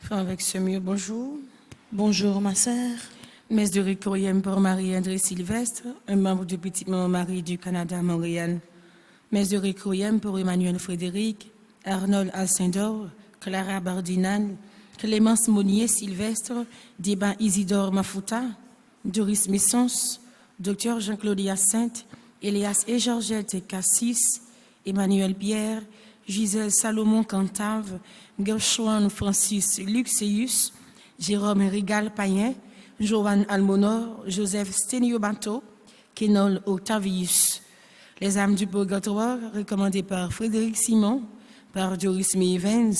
Frère avec ce mieux, bonjour. Bonjour ma sœur. Messe de requiem pour Marie-André Sylvestre, un membre du Petit Maman Marie du Canada, Montréal. Messe de requiem pour Emmanuel Frédéric, Arnold Alcindor, Clara Bardinal, Clémence Monnier Sylvestre, Débat Isidore Mafuta, Doris Messons, Dr Jean-Claude Hyacinthe, Elias et Georgette Cassis, Emmanuel Pierre, Gisèle Salomon Cantave, Gershouan Francis Luxeus, Jérôme Rigal Payen, Joanne Almonor, Joseph Stenio-Bateau, Kenol Octavius. Les âmes du purgatoire, recommandées par Frédéric Simon, par Doris Evans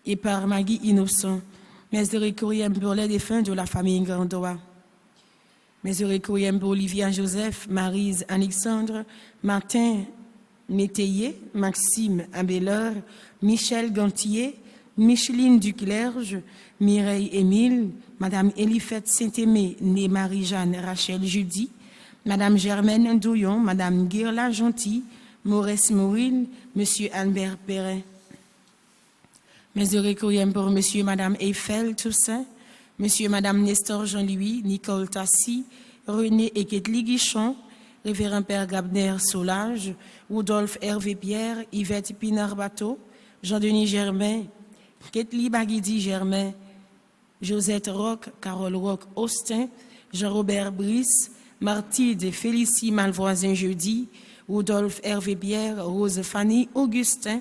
et par Maggie Innocent. Messe de requiem pour les défunts de la famille Grandois. Messe de requiem pour Olivia Joseph, Maryse Alexandre, Martin Métayer, Maxime Abeleur, Michel Gantier, Micheline Duclerge, Mireille Émile, Madame Elifette Saint-Aimé, née Marie-Jeanne Rachel Judy, Madame Germaine Douillon, Madame Guirla Gentil, Maurice Mouril, Monsieur Albert Perrin. Messe de requiem pour Monsieur et Madame Eiffel Toussaint, Monsieur et Madame Nestor Jean-Louis, Nicole Tassi, René et Ketli Guichon, Révérend Père Gabner Solage, Rudolphe Hervé Pierre, Yvette Pinard Bateau, Jean-Denis Germain, Ketli Baguidi Germain, Josette Roch, Carole Roch Austin, Jean-Robert Brice, Martide Félicie Malvoisin Jeudi, Rudolphe Hervé Pierre, Rose Fanny Augustin,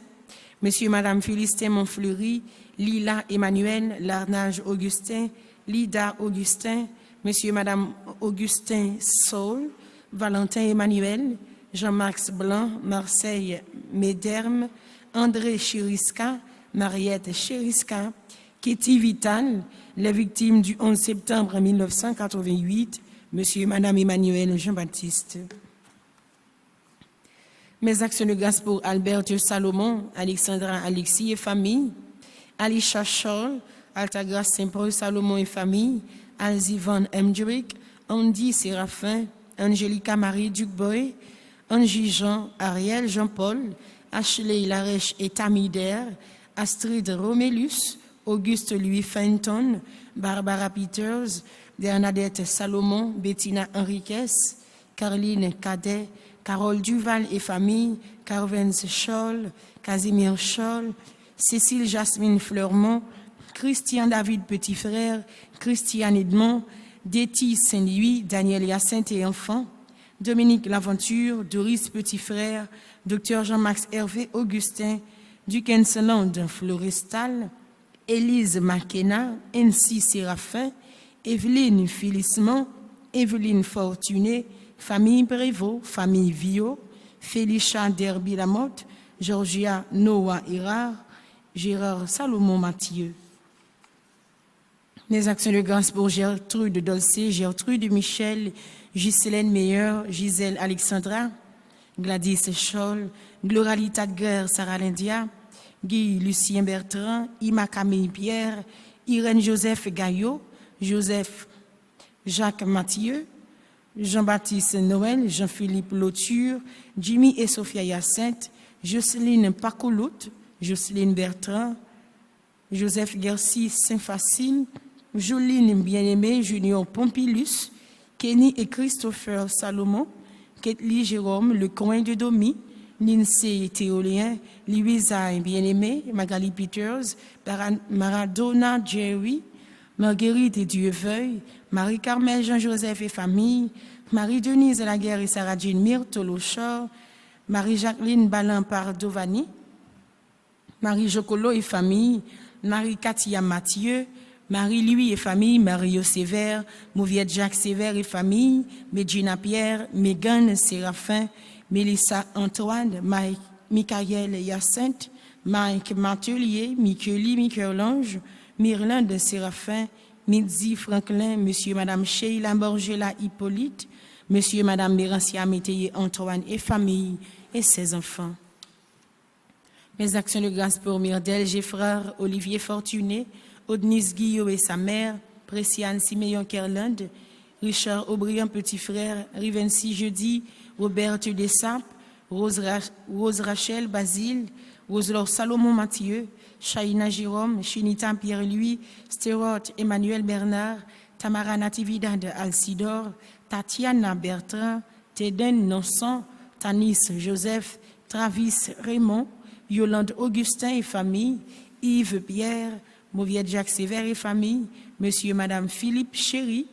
Monsieur et Madame Félicité Montfleury, Lila Emmanuel, Larnage Augustin, Lida Augustin, Monsieur et Madame Augustin Saul, Valentin Emmanuel, Jean-Max Blanc, Marseille Méderme, André Chiriska, Mariette Chiriska, Kitty Vital, les victimes du 11 septembre 1988, Monsieur et Madame Emmanuel Jean-Baptiste. Mes actions de grâce pour Albert Salomon, Alexandra Alexis et famille, Alisha Scholl, Altagrace Saint-Paul Salomon et famille, Alzivan Mdrick, Andy Séraphin, Angélica Marie Ducboy, Angie Jean, Ariel Jean-Paul, Ashley Larèche et Tamider, Astrid Romélus, Auguste Louis Fenton, Barbara Peters, Bernadette Salomon, Bettina Henriquez, Caroline Cadet, Carole Duval et famille, Carvens Scholl, Casimir Scholl, Cécile Jasmine Fleurmont, Christian David Petit Frère, Christiane Edmond, Déti Saint-Louis, Daniel Hyacinthe et enfants, Dominique Laventure, Doris Petit Frère, Dr Jean-Max Hervé Augustin, Duquesneland Florestal, Élise Makena, Ensi Séraphin, Evelyne Félicement, Evelyne Fortuné, famille Prévost, famille Vio, Félicia Derby Lamotte, Georgia Noah Hérard, Gérard Salomon Mathieu. Mes actions de grâce pour Gertrude Dolcé, Gertrude Michel, Ghislaine Meilleur, Gisèle Alexandra, Gladys Scholl, Gloralita Guerre, Sarah Lindia, Guy Lucien Bertrand, Ima Camille Pierre, Irène Joseph Gaillot, Joseph Jacques Mathieu, Jean-Baptiste Noël, Jean-Philippe Lauture, Jimmy et Sophia Hyacinthe, Jocelyne Pacoulout, Jocelyne Bertrand, Joseph Gercy Saint-Facine, Joline Bien-Aimée, Junior Pompilus, Kenny et Christopher Salomon, Ketli Jérôme, Le Coin de Domi, Lindsay Théolien, Louisa Bien-Aimée, Magali Peters, Maradona Jerry, Marguerite et Dieuveuil, Marie-Carmel Jean-Joseph et famille, Marie-Denise Laguerre et Sarah-Jean Myrtolochor, Marie-Jacqueline Balin Pardovani, Marie-Jocolo et famille, Marie-Katia Mathieu, Marie-Louis et famille, Mario Sévère, Mouviette Jacques Sévère et famille, Medjina Pierre, Megan Séraphin, Mélissa Antoine, Mike Michael Hyacinthe, Mike Matelier, Micheli Michel-Ange, Myrlande Séraphin, Midzi Franklin, Monsieur et Madame Sheila Borgela Hippolyte, Monsieur et Madame Bérancia Métayer Antoine et famille et ses enfants. Mes actions de grâce pour Myrdel, Geffrard, Olivier Fortuné, Odnis Guillot et sa mère, Préciane Siméon Kerland, Richard Aubryon petit frère, Rivency Jeudi, Roberte Dessapes, Rose Rachel Basile, Roselor Salomon Mathieu, Shaina Jérôme, Chinita Pierre-Louis, Stewart Emmanuel Bernard, Tamara Natividad Alcidor, Tatiana Bertrand, Teden Nonson, Tanis Joseph, Travis Raymond, Yolande Augustin et famille, Yves Pierre, Mauviette Jacques Sévère et famille, Monsieur et Madame Philippe Chéry,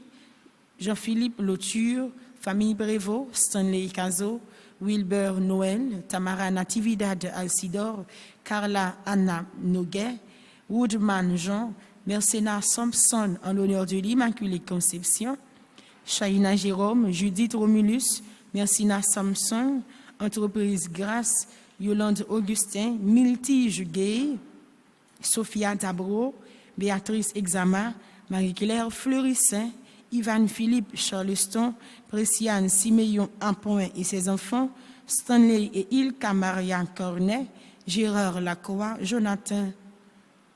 Jean-Philippe Lauture, famille Prévost, Stanley Cazo, Wilbur Noël, Tamara Natividad Alcidor, Carla Anna Noguet, Woodman Jean, Mercena Sampson en l'honneur de l'Immaculée Conception, Shaina Jérôme, Judith Romulus, Mercina Sampson, Entreprise Grâce, Yolande Augustin, Miltige Gay, Sophia Dabro, Béatrice Exama, Marie-Claire Fleurissin, Ivan Philippe Charleston, Préciane Siméon Ampoint et ses enfants, Stanley et Ilka Maria Cornet, Gérard Lacroix, Jonathan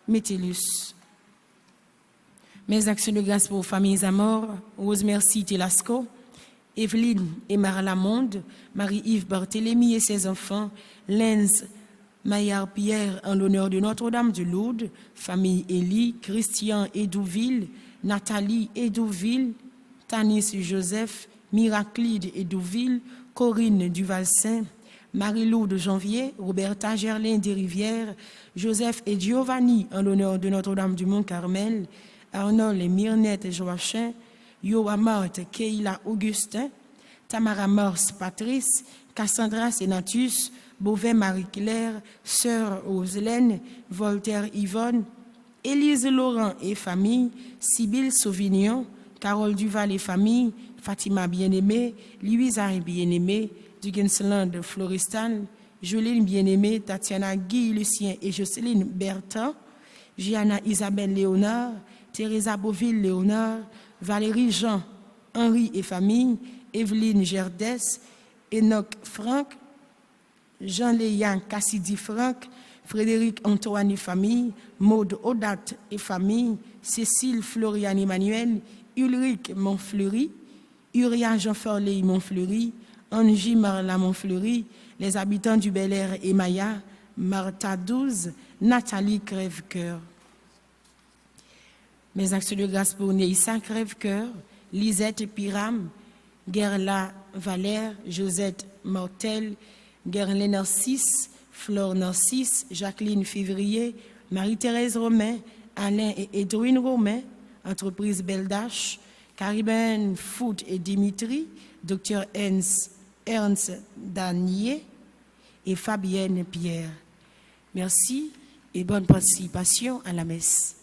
Métellus. Mes actions de grâce pour familles à mort, Rose Merci Telasco, Evelyne et Marla Monde, Marie-Yves Barthélemy et ses enfants, Lenz Maillard Pierre en l'honneur de Notre-Dame de Lourdes, famille Élie, Christian Edouville, Nathalie Edouville, Tanis Joseph, Miraclide Edouville, Corinne Duvalsain, Marie-Lourdes Janvier, Roberta Gerlin des Rivières, Joseph et Giovanni en l'honneur de Notre-Dame du Mont-Carmel, Arnold et Myrnette Joachim, Yoa Marthe Keila Augustin, Tamara Morse Patrice, Cassandra Sénatus, Beauvais Marie-Claire, Sœur Roselène, Voltaire Yvonne, Élise Laurent et famille, Sibylle Sauvignon, Carole Duval et famille, Fatima Bien-Aimée, Louisa Bien-Aimée, Duguensland Floristan, Joline Bien-Aimée, Tatiana Guy Lucien et Jocelyne Bertin, Gianna Isabelle Léonard, Teresa Beauville Léonard, Valérie Jean, Henri et famille, Evelyne Gerdès, Enoch Franck, Jean-Léan Cassidy Franck, Frédéric Antoine et famille, Maude Odat et famille, Cécile Florian Emmanuel, Ulrich Montfleury, Uria Jean-Forley Montfleury, Angie Marla Montfleury, les habitants du Bel-Air et Maya, Martha 12, Nathalie Crèvecoeur. Mes actions de grâce pour Neissa Crèvecoeur, Lisette Piram, Gerla Valère, Josette Mortel, Gerlin Narcisse, Flore Narcisse, Jacqueline Février, Marie-Thérèse Romain, Alain et Edwin Romain, Entreprise Beldache, Caribène Foot et Dimitri, Dr Ernst Danier et Fabienne Pierre. Merci et bonne participation à la messe.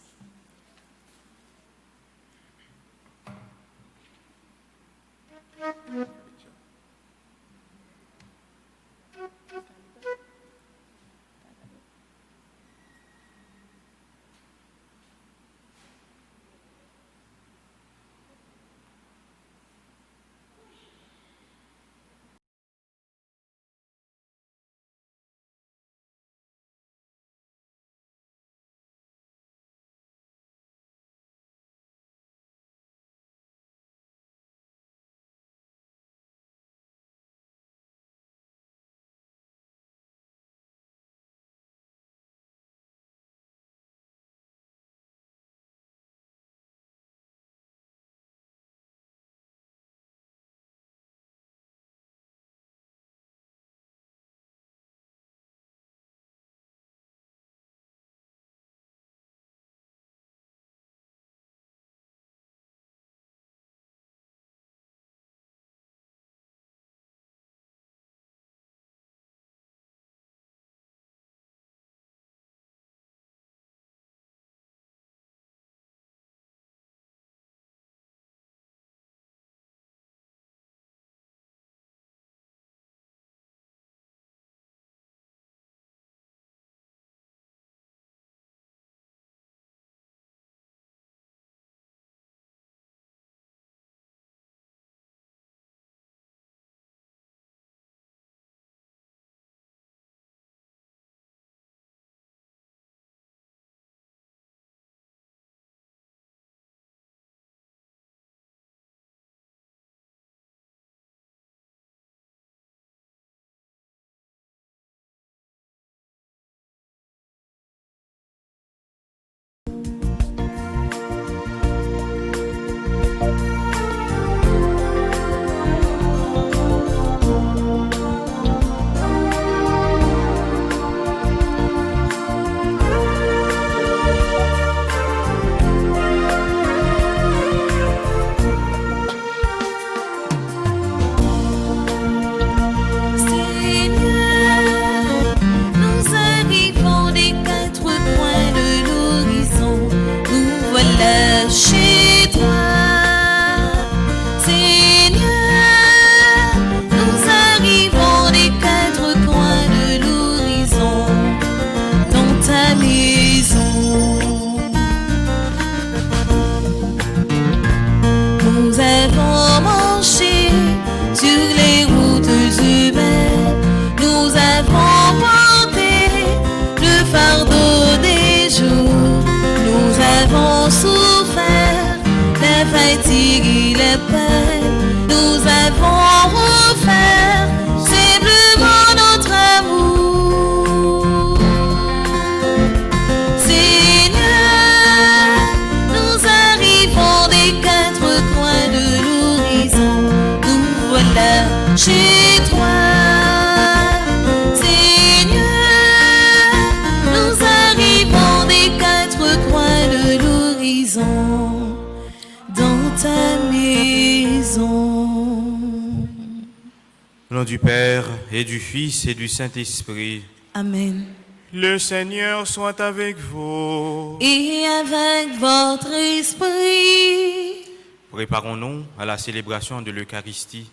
Au nom du Père et du Fils et du Saint-Esprit. Amen. Le Seigneur soit avec vous. Et avec votre esprit. Préparons-nous à la célébration de l'Eucharistie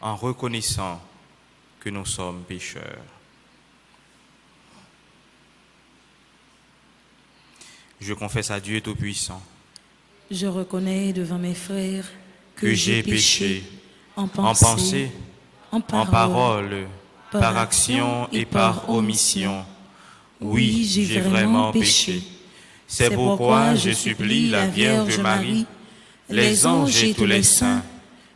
en reconnaissant que nous sommes pécheurs. Je confesse à Dieu Tout-Puissant. Je reconnais devant mes frères que j'ai péché en en pensée, en parole, par action et par omission. Oui, j'ai vraiment péché. C'est pourquoi je supplie la Vierge Marie, les anges et tous les saints,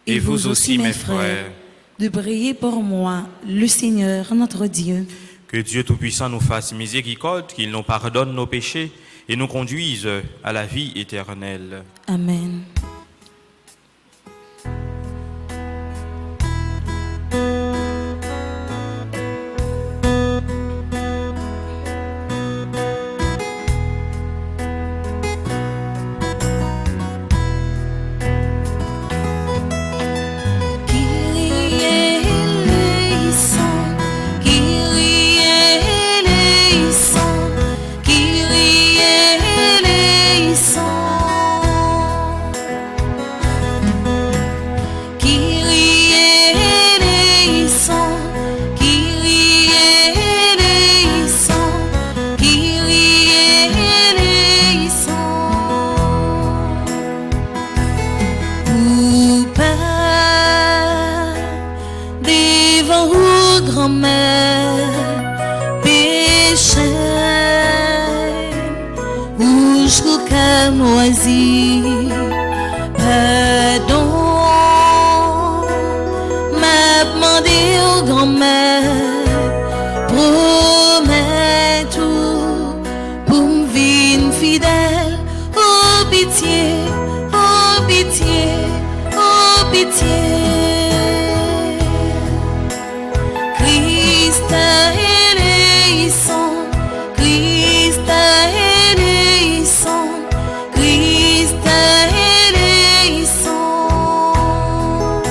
et vous aussi mes frères, de prier pour moi, le Seigneur notre Dieu. Que Dieu Tout-Puissant nous fasse miséricorde, qu'il nous pardonne nos péchés et nous conduise à la vie éternelle. Amen. sournoisie. Pardon, m'a demandé aux grand-mère, promets tout pour me vivre fidèle. Oh pitié, oh pitié, oh pitié. Christ a aidé son, Christ a aidé son, Christ a aidé son,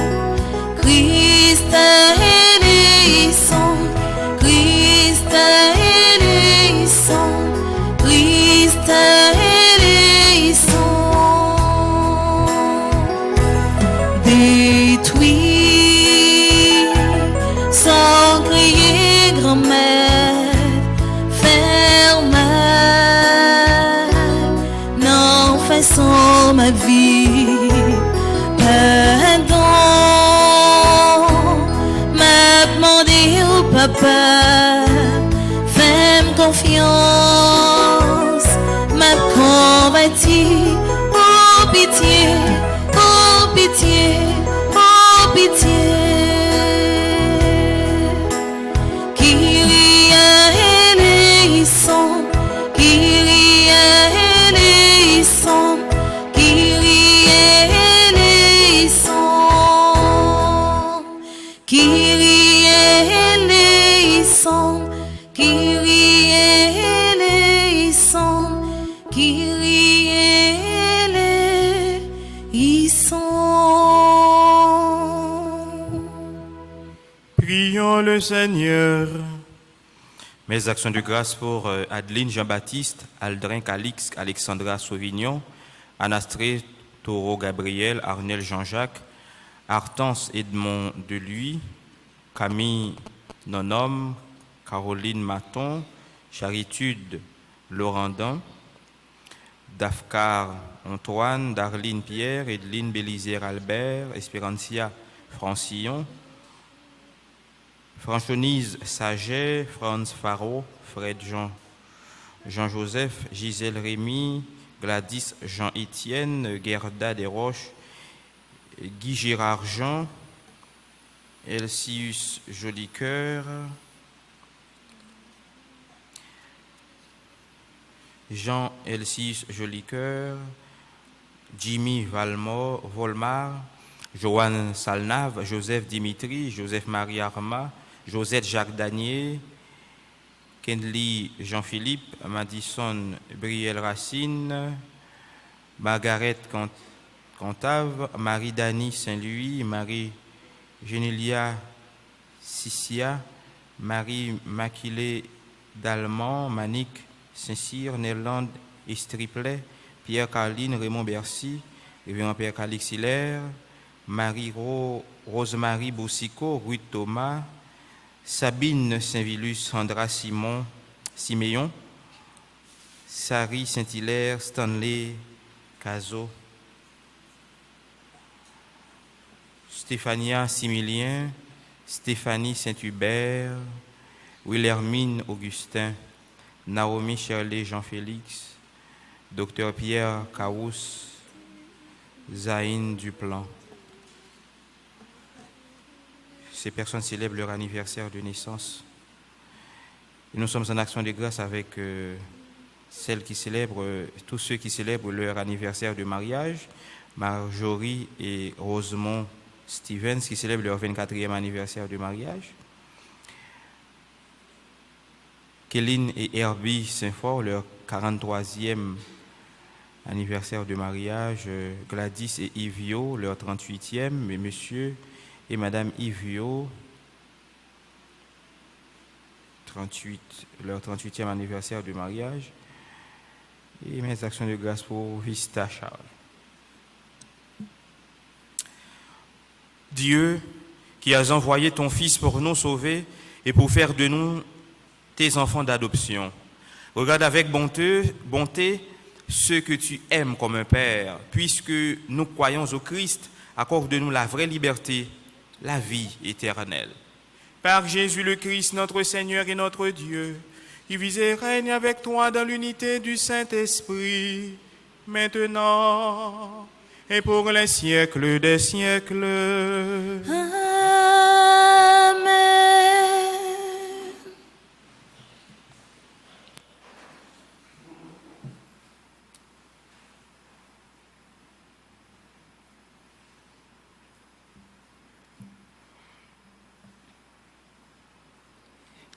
Christ a aidé son, Christ a aidé son, Christ a aidé son. Détruit sans crier grand-mère, faire mal, non façon ma vie. Pardon, m'a demandé au papa, fais-moi confiance, m'a converti. Oh pitié, oh pitié, oh pitié. Kyrie eleison, Kyrie eleison, Kyrie eleison, Kyrie eleison, Kyrie eleison, Kyrie eleison. Prions le Seigneur. Mes actions de grâce pour Adeline Jean-Baptiste, Aldrin Calix, Alexandra Sauvignon, Anastré Taureau Gabriel, Arnel Jean-Jacques, Artance Edmond Deluy, Camille Nonom, Caroline Maton, Charitude Laurendin, Dafcar Antoine, Darline Pierre, Edeline Bélizière Albert, Espérantia Francillon, Franchonise Saget, Franz Faro, Fred Jean-Joseph, Gisèle Rémy, Gladys Jean-Étienne, Gerda Desroches, Guy Gérard Jean, Elsius Jolicoeur, Jean Elsius Jolicoeur, Jimmy Volmar, Joanne Salnave, Joseph Dimitri, Joseph Marie Arma, Josette Jacques Danier, Kenley Jean-Philippe, Madison Brielle Racine, Margaret Cantave, Marie-Dany Saint-Louis, Marie-Génélia Sissia, Marie-Maquilée Dalman, Manique Saint-Cyr, Néerlande Estriplet, Pierre-Carline Raymond Bercy, Révérend Père Calix Hilaire, Rosemary Boussico, Ruth Thomas, Sabine Saint-Vilus, Sandra Siméon, Sari Saint-Hilaire, Stanley Cazot, Stéphania Similien, Stéphanie Saint-Hubert, Wilhelmine Augustin, Naomi Shirley Jean-Félix, Dr Pierre Caous, Zaïne Duplan. Ces personnes célèbrent leur anniversaire de naissance. Et nous sommes en action de grâce avec tous ceux qui célèbrent leur anniversaire de mariage, Marjorie et Rosemont Stevens qui célèbrent leur 24e anniversaire de mariage, Kéline et Herbie Saint-Fort, leur 43e anniversaire de mariage, Gladys et Yvio, leur 38e, et monsieur et madame Yvio, leur 38e anniversaire de mariage, et mes actions de grâce pour Vista Charles. Dieu, qui as envoyé ton Fils pour nous sauver et pour faire de nous tes enfants d'adoption, regarde avec bonté ceux que tu aimes comme un père, puisque nous croyons au Christ, accorde-nous la vraie liberté, la vie éternelle. Par Jésus le Christ, notre Seigneur et notre Dieu, qui vit et règne avec toi dans l'unité du Saint-Esprit, maintenant et pour les siècles des siècles. Amen.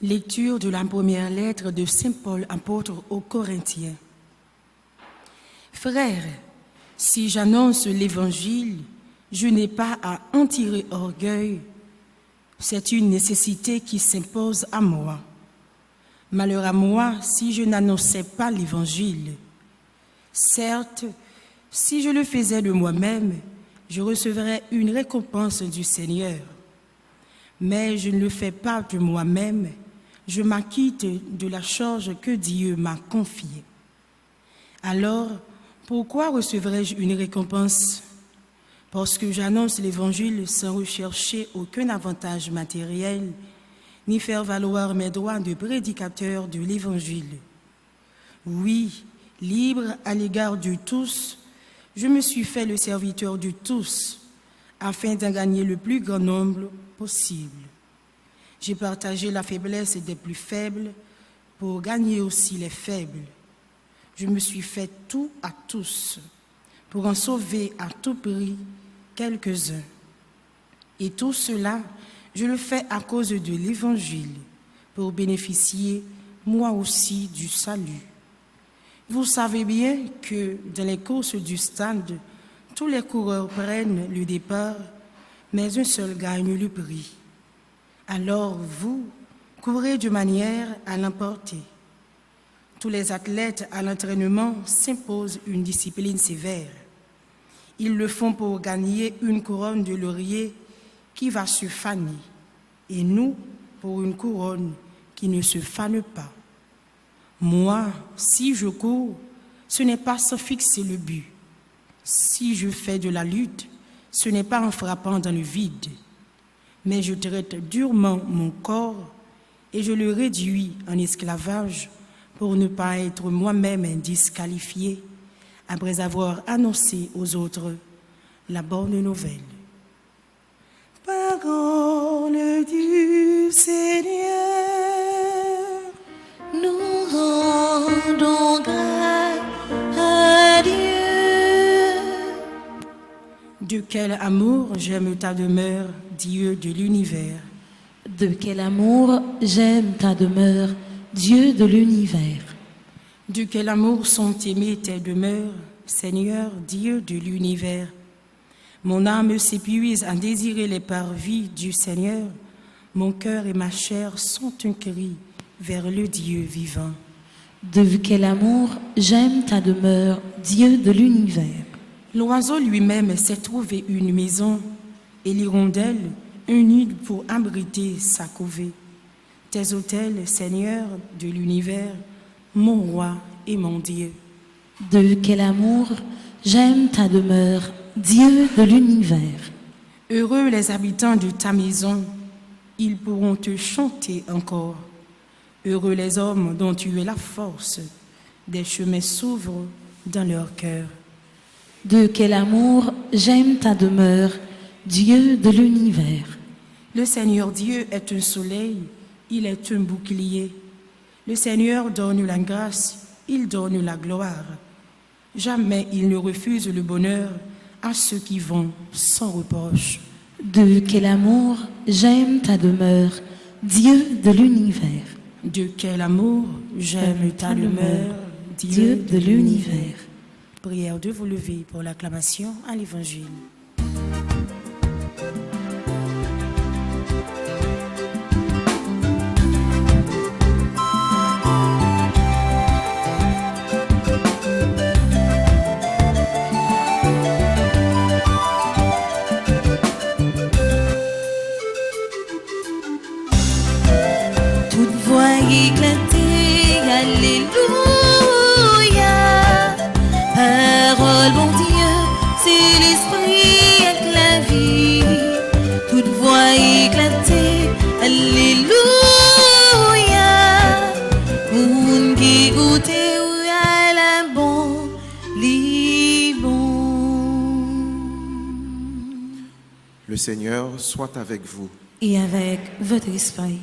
Lecture de la première lettre de Saint Paul, apôtre aux Corinthiens. Frères, si j'annonce l'Évangile, je n'ai pas à en tirer orgueil. C'est une nécessité qui s'impose à moi. Malheur à moi si je n'annonçais pas l'Évangile. Certes, si je le faisais de moi-même, je recevrais une récompense du Seigneur. Mais je ne le fais pas de moi-même. Je m'acquitte de la charge que Dieu m'a confiée. Alors, pourquoi recevrais-je une récompense? Parce que j'annonce l'Évangile sans rechercher aucun avantage matériel, ni faire valoir mes droits de prédicateur de l'Évangile. Oui, libre à l'égard de tous, je me suis fait le serviteur de tous, afin d'en gagner le plus grand nombre possible. J'ai partagé la faiblesse des plus faibles pour gagner aussi les faibles. Je me suis fait tout à tous pour en sauver à tout prix quelques-uns. Et tout cela, je le fais à cause de l'Évangile, pour bénéficier moi aussi du salut. Vous savez bien que dans les courses du stade, tous les coureurs prennent le départ, mais un seul gagne le prix. Alors vous, courez de manière à l'emporter. Tous les athlètes à l'entraînement s'imposent une discipline sévère. Ils le font pour gagner une couronne de laurier qui va se faner, et nous pour une couronne qui ne se fane pas. Moi, si je cours, ce n'est pas sans fixer le but. Si je fais de la lutte, ce n'est pas en frappant dans le vide, mais je traite durement mon corps et je le réduis en esclavage pour ne pas être moi-même disqualifié après avoir annoncé aux autres la bonne nouvelle. Parole du Seigneur, Nous rendons grâce à Dieu. de quel amour j'aime ta demeure, Dieu de l'univers. De quel amour j'aime ta demeure, Dieu de l'univers. De quel amour sont aimées tes demeures, Seigneur, Dieu de l'univers. Mon âme s'épuise à désirer les parvis du Seigneur. Mon cœur et ma chair sont un cri vers le Dieu vivant. De quel amour j'aime ta demeure, Dieu de l'univers. L'oiseau lui-même s'est trouvé une maison et l'hirondelle un nid pour abriter sa couvée. Tes autels, Seigneur de l'univers, mon roi et mon Dieu. De quel amour j'aime ta demeure, Dieu de l'univers. Heureux les habitants de ta maison, ils pourront te chanter encore. Heureux les hommes dont tu es la force, des chemins s'ouvrent dans leur cœur. De quel amour j'aime ta demeure, Dieu de l'univers. Le Seigneur Dieu est un soleil, il est un bouclier. Le Seigneur donne la grâce, il donne la gloire. Jamais il ne refuse le bonheur à ceux qui vont sans reproche. De quel amour j'aime ta demeure, Dieu de l'univers. De quel amour j'aime ta demeure, Dieu de l'univers. Prière de vous lever pour l'acclamation à l'Évangile. Toute voix éclatée, alléluia. Parole, bon Dieu, c'est l'esprit avec la vie. Toute voix éclatée, alléluia. Moun qui goûte ou à la bon, li Seigneur soit avec vous. Et avec votre esprit.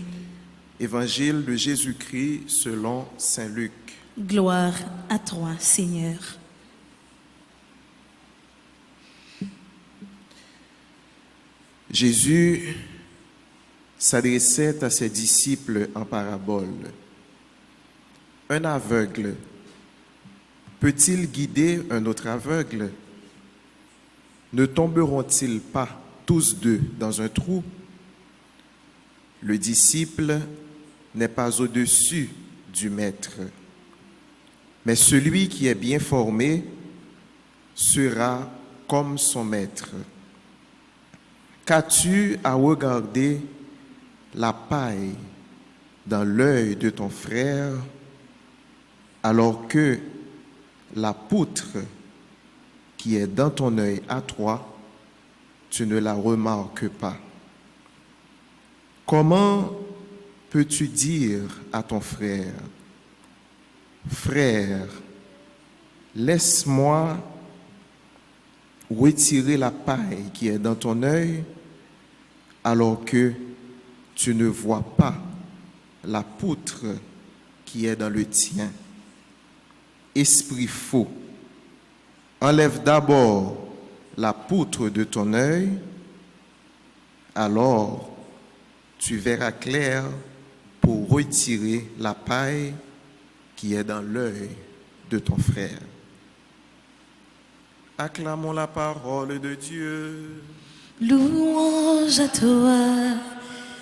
Évangile de Jésus-Christ selon saint Luc. Gloire à toi, Seigneur. Jésus s'adressait à ses disciples en parabole. Un aveugle peut-il guider un autre aveugle? Ne tomberont-ils pas tous deux dans un trou? Le disciple n'est pas au-dessus du maître, mais celui qui est bien formé sera comme son maître. Qu'as-tu à regarder la paille dans l'œil de ton frère alors que la poutre qui est dans ton œil à toi, tu ne la remarques pas? Comment peux-tu dire à ton frère, frère, laisse-moi retirer la paille qui est dans ton œil, alors que tu ne vois pas la poutre qui est dans le tien? Esprit faux, enlève d'abord la poutre de ton œil, alors tu verras clair pour retirer la paille qui est dans l'œil de ton frère. Acclamons la parole de Dieu. Louange à toi,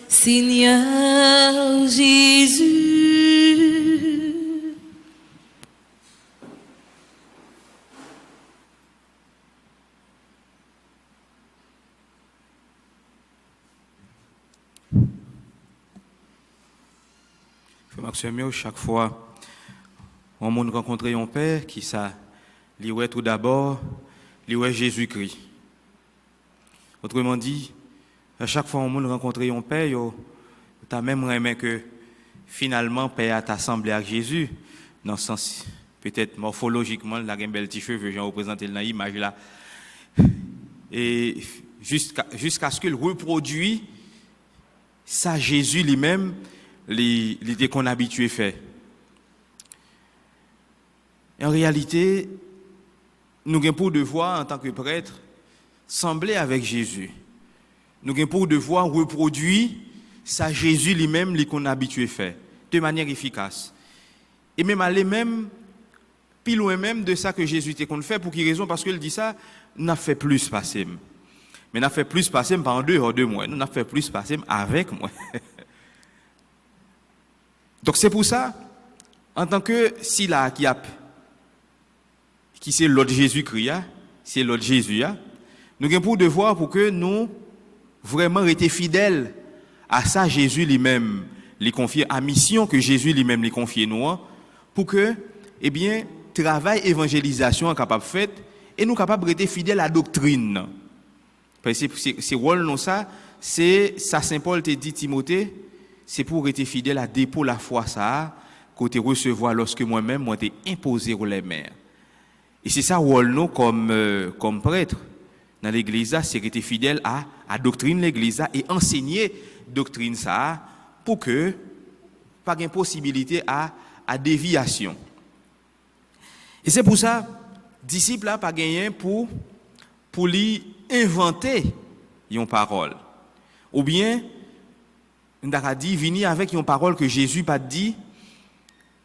Seigneur Jésus. Maxime, chaque fois, on m'a rencontré un père qui ça, lui tout d'abord, lui Jésus-Christ. Autrement dit, à chaque fois on m'a rencontré un père, tu as même aimé que finalement père t'a semblé à Jésus, dans le sens peut-être morphologiquement, la belle petit cheveux, j'ai représenté dans l'image là, et jusqu'à ce qu'il reproduit ça Jésus lui-même. L'idée qu'on a habitué fait. En réalité, nous avons pour devoir, en tant que prêtre, sembler avec Jésus. Nous avons pour devoir reproduire ça Jésus lui-même, qu'on a habitué fait, de manière efficace. Et même aller même, plus loin même de ça que Jésus était qu'on fait, pour quelle raison? Parce qu'il dit ça, nous avons fait plus passer. Mais nous avons fait plus passer pas en dehors de moi, nous avons fait plus passer avec moi. Donc c'est pour ça, en tant que si là qui c'est l'autre Jésus-Christ, c'est l'autre Jésus, nous avons pour devoir pour que nous vraiment restions fidèles à ça Jésus lui-même les confier, à mission que Jésus lui-même les confie nous, pour que, eh bien, travail évangélisation est capable de faire et nous capables de rester fidèles à la doctrine. Parce que c'est rôle non ça, c'est ça Saint Paul te dit Timothée. C'est pour être fidèle à dépôt la foi ça, côté recevoir lorsque moi-même moi t'ai imposé aux les mains. Et c'est ça rôle nous comme prêtre dans l'église, c'est être fidèle à doctrine l'église et enseigner doctrine ça pour que pas de possibilité à déviation. Et c'est pour ça disciple là pas gagné pour lui inventer une parole. Ou bien on a dit, venir avec une parole que Jésus pas dit,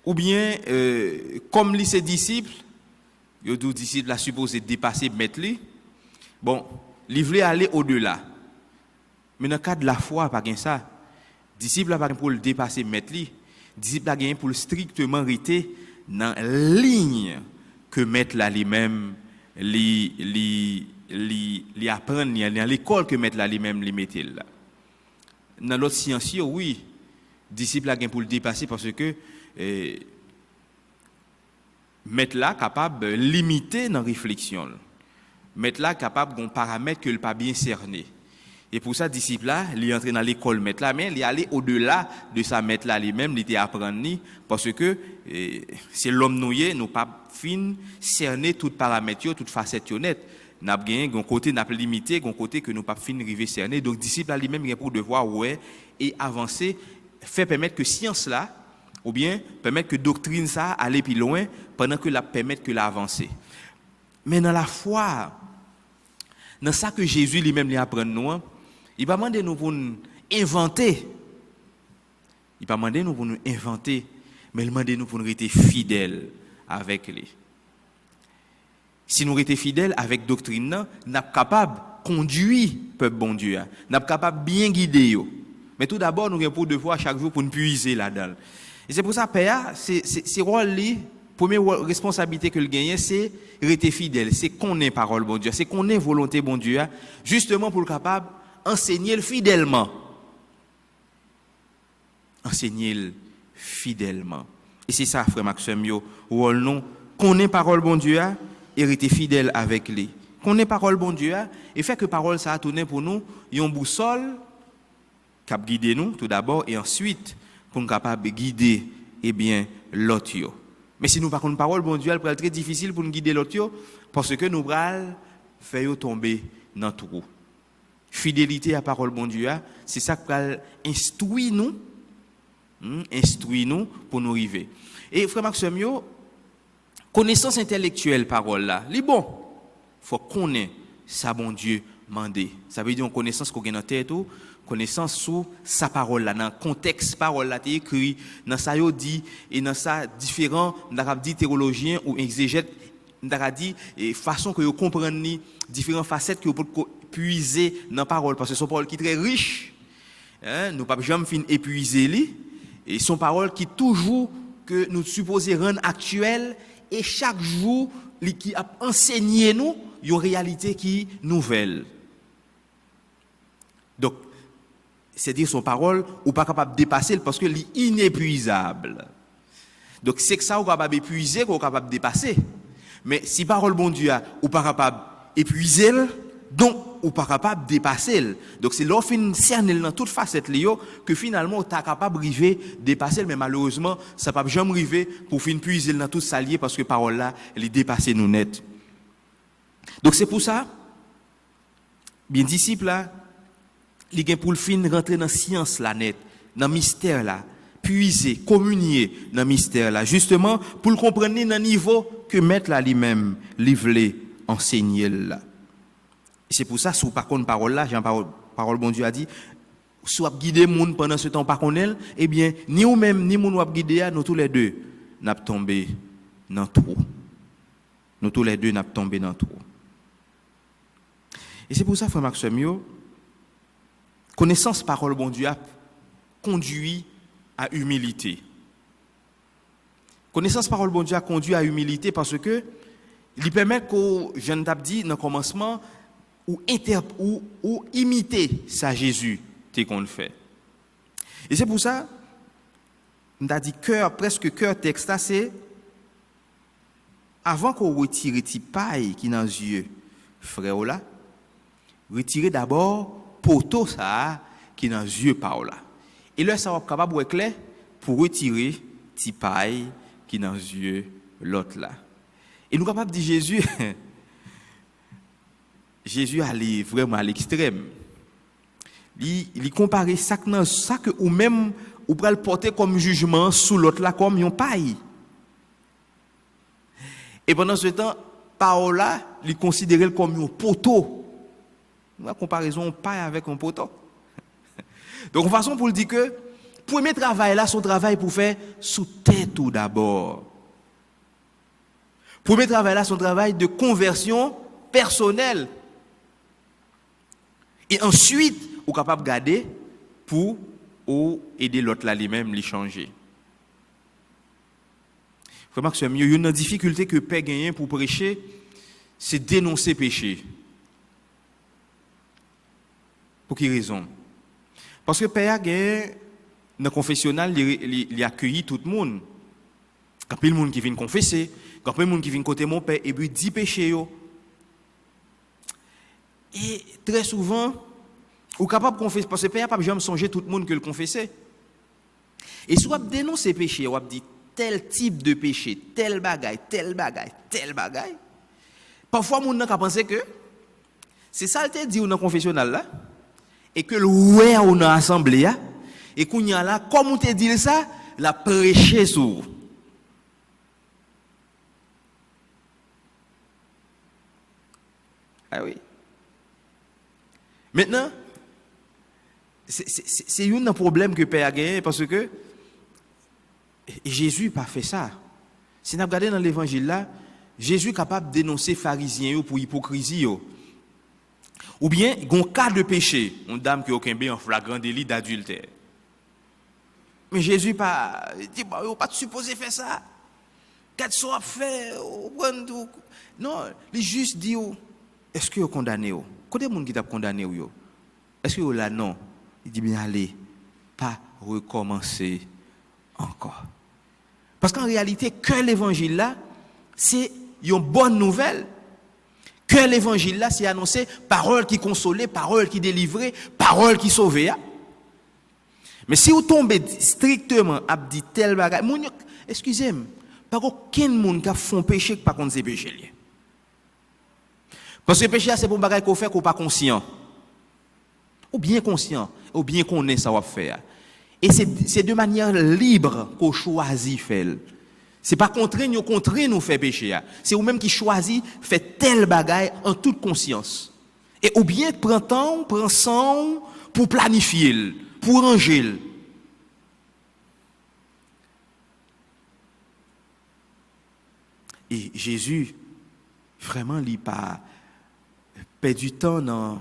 ou bien, comme ses disciples, les deux disciples a supposé dépasser, mettre lui. Bon, il voulait aller au-delà. Mais dans le cas de la foi, pas ça. Disciples n'a pas pour le dépasser, mettre lui. Disciples a gagné pour le strictement rester dans la ligne que mettre là lui-même, li apprendre, dans l'école que mettre là lui-même, li mettait là. Dans l'autre science, oui, disciple a gagné pour le dépasser parce que mettre là capable de limiter dans la réflexion. Mettre là capable d'un paramètre que le pas bien cerné. Et pour ça, disciple là, il est entré dans l'école mettre là, mais il est allé au-delà de sa mettre là lui-même, il était apprendre parce que c'est l'homme noué, nous pas fin cerner tout paramètre, toute facette honnête. n'a gagné un côté n'a limité, un côté que nous pas fin river cerner. Donc disciple lui-même il a pour devoir ouais et avancer, faire permettre que science là ou bien permettre que doctrine ça aller plus loin pendant que la permettre que l'avancer. Mais dans la foi, dans ça que Jésus lui-même lui apprend nous, il va demander nous pour nous inventer. Il va demander nous pour nous inventer, mais il demande nous pour nous rester fidèles avec lui. Si nous restons fidèles avec doctrine, nous sommes capables de conduire le peuple bon Dieu. Nous sommes capables de bien guider. Mais tout d'abord, nous avons pour devoir chaque jour pour nous puiser là-dedans. Et c'est pour ça que c'est rôle li, première responsabilité que le gagne, c'est rester fidèle, c'est qu'on ait parole bon Dieu, c'est qu'on ait volonté bon Dieu, justement pour le capable enseigner le fidèlement. Enseigner le fidèlement. Et c'est ça, frère Maxime, rôle nous, qu'on ait parole bon Dieu et rester fidèle avec lui. Qu'on ait parole bon Dieu et fait que parole ça a tourné pour nous, une boussole qui a guidé nous tout d'abord et ensuite pour nous capable de guider l'autre. Mais si nous pas une parole bon Dieu, elle peut être très difficile pour nous guider l'autre parce que nous allons faire tomber dans le trou. Fidélité à parole bon Dieu, c'est ça qui va instruire nous pour nous arriver. Et frère Maxime, connaissance intellectuelle parole là, li bon. Faut connaître ça bon Dieu mandé. Ça veut dire une connaissance qu'on a dans tête ou connaissance sur sa parole là, dans le contexte parole là, écrit dans ça yo dit et dans ça différents dit théologiens ou exégètes dit et façon que yo comprendre ni différentes facettes que vous pouvez puiser dans parole parce que son parole qui est très riche. Nous pas jamais fin épuiser li et son parole qui toujours que nous supposons rendre actuelle et chaque jour qui a enseigné nous une réalité qui est nouvelle. Donc c'est-à-dire son parole ou pas capable de dépasser parce que est inépuisable. Donc c'est que ça ou capable d'épuiser ou capable de dépasser. Mais si parole bon Dieu ou pas capable d'épuiser donc ou pas capable de dépasser. Donc c'est l'offre cerner dans toute facette lio que finalement tu es capable d'arriver dépasser mais malheureusement ça pas jamais arriver pour fin puiser dans tout ça lié parce que parole là elle est dépassée nous net. Donc c'est pour ça bien disciple là il gagne pour le fin rentrer dans science là net, dans mystère là, puiser, communier dans mystère là justement pour le comprendre dans niveau que maître là lui-même livrer enseigner là. C'est pour ça sous par contre parole là, Jean parole bon Dieu a dit soit guider monde pendant ce temps par connaît eh bien ni ou même ni moun ou guider nous tous les deux n'a tombé dans trou. Nous tous les deux n'a tombé dans trou. Et c'est pour ça frère Maxime connaissance parole bon Dieu a conduit à humilité. Connaissance parole bon Dieu a conduit à humilité parce que il permet que je ne t'ai dit dans le commencement ou imiter ça Jésus t'es qu'on fait. Et c'est pour ça on a dit presque cœur texte là c'est avant qu'on retire ti paille qui dans les yeux frère là retirer d'abord poteau ça qui dans les yeux par là. Et là ça va capable être clair pour retirer ti paille qui dans les yeux l'autre là. Et nous capable dire Jésus allait vraiment à l'extrême. Il comparait ça que ou même ou pral porter comme jugement sous l'autre là comme une paille. Et pendant ce temps, parole là, il considérait comme un poteau. La comparaison paille avec un poteau. Donc de façon pour le dire que premier travail là, son travail pour faire sous tête tout d'abord. Premier travail là, son travail de conversion personnelle. Et ensuite, on est capable de garder pour aider l'autre là lui-même, lui changer. Vraiment que c'est mieux. Une difficulté que Père gagne pour prêcher, c'est dénoncer péché. Pour quelle raison? Parce que Père gagne dans le confessionnal, il accueillit tout le monde. Quand il y a le monde qui vient confesser, quand il y a le monde qui vient côté mon Père, et puis dit péché. Et très souvent, ou capable de confesser, parce que le Père n'a pas jamais songé tout le monde que le confesser. Et si on dénonce ces péchés, on dit tel type de péché, tel bagaille. Parfois, on a pensé que C'est ça le te dit dans le confessionnal là. Et que le ouais on a assemblée là. Et qu'on y a là, comme on te dit ça, la prêcher sur. Ah oui. Maintenant, c'est un problème que Père a gagné parce que Jésus n'a pas fait ça. Si nous regardons dans l'évangile là, Jésus est capable de dénoncer les pharisiens pour hypocrisie. Ou bien, il y a un cas de péché, une dame qui a aucun bien en flagrant délit d'adultère. Mais Jésus pas dit bon, pas supposé faire ça. Qu'est-ce qu'on fait? Non, il juste dit est-ce que vous condamné? Quand des gens qui t'a condamné est-ce que vous là non? Il dit bien allez, pas recommencer encore. Parce qu'en réalité, que l'évangile là, c'est une bonne nouvelle. Que l'évangile là, c'est annoncer parole qui consolait, parole qui délivrait, parole qui sauvait. Mais si vous tombez strictement à dire tel bagage, excusez-moi, pas aucun monde qui a fait un péché qui pas contre ces péchés. Parce que le péché c'est pour bagage qu'on fait qu'on pas conscient. Ou bien conscient, ou bien qu'on est ça va faire. Et c'est de manière libre qu'on choisit faire. C'est pas contraint nous faire péché. C'est vous-même qui choisit faire tel bagage en toute conscience. Et ou bien prend temps, prend sang pour planifier, pour ranger. Et Jésus vraiment il pas perd du temps dans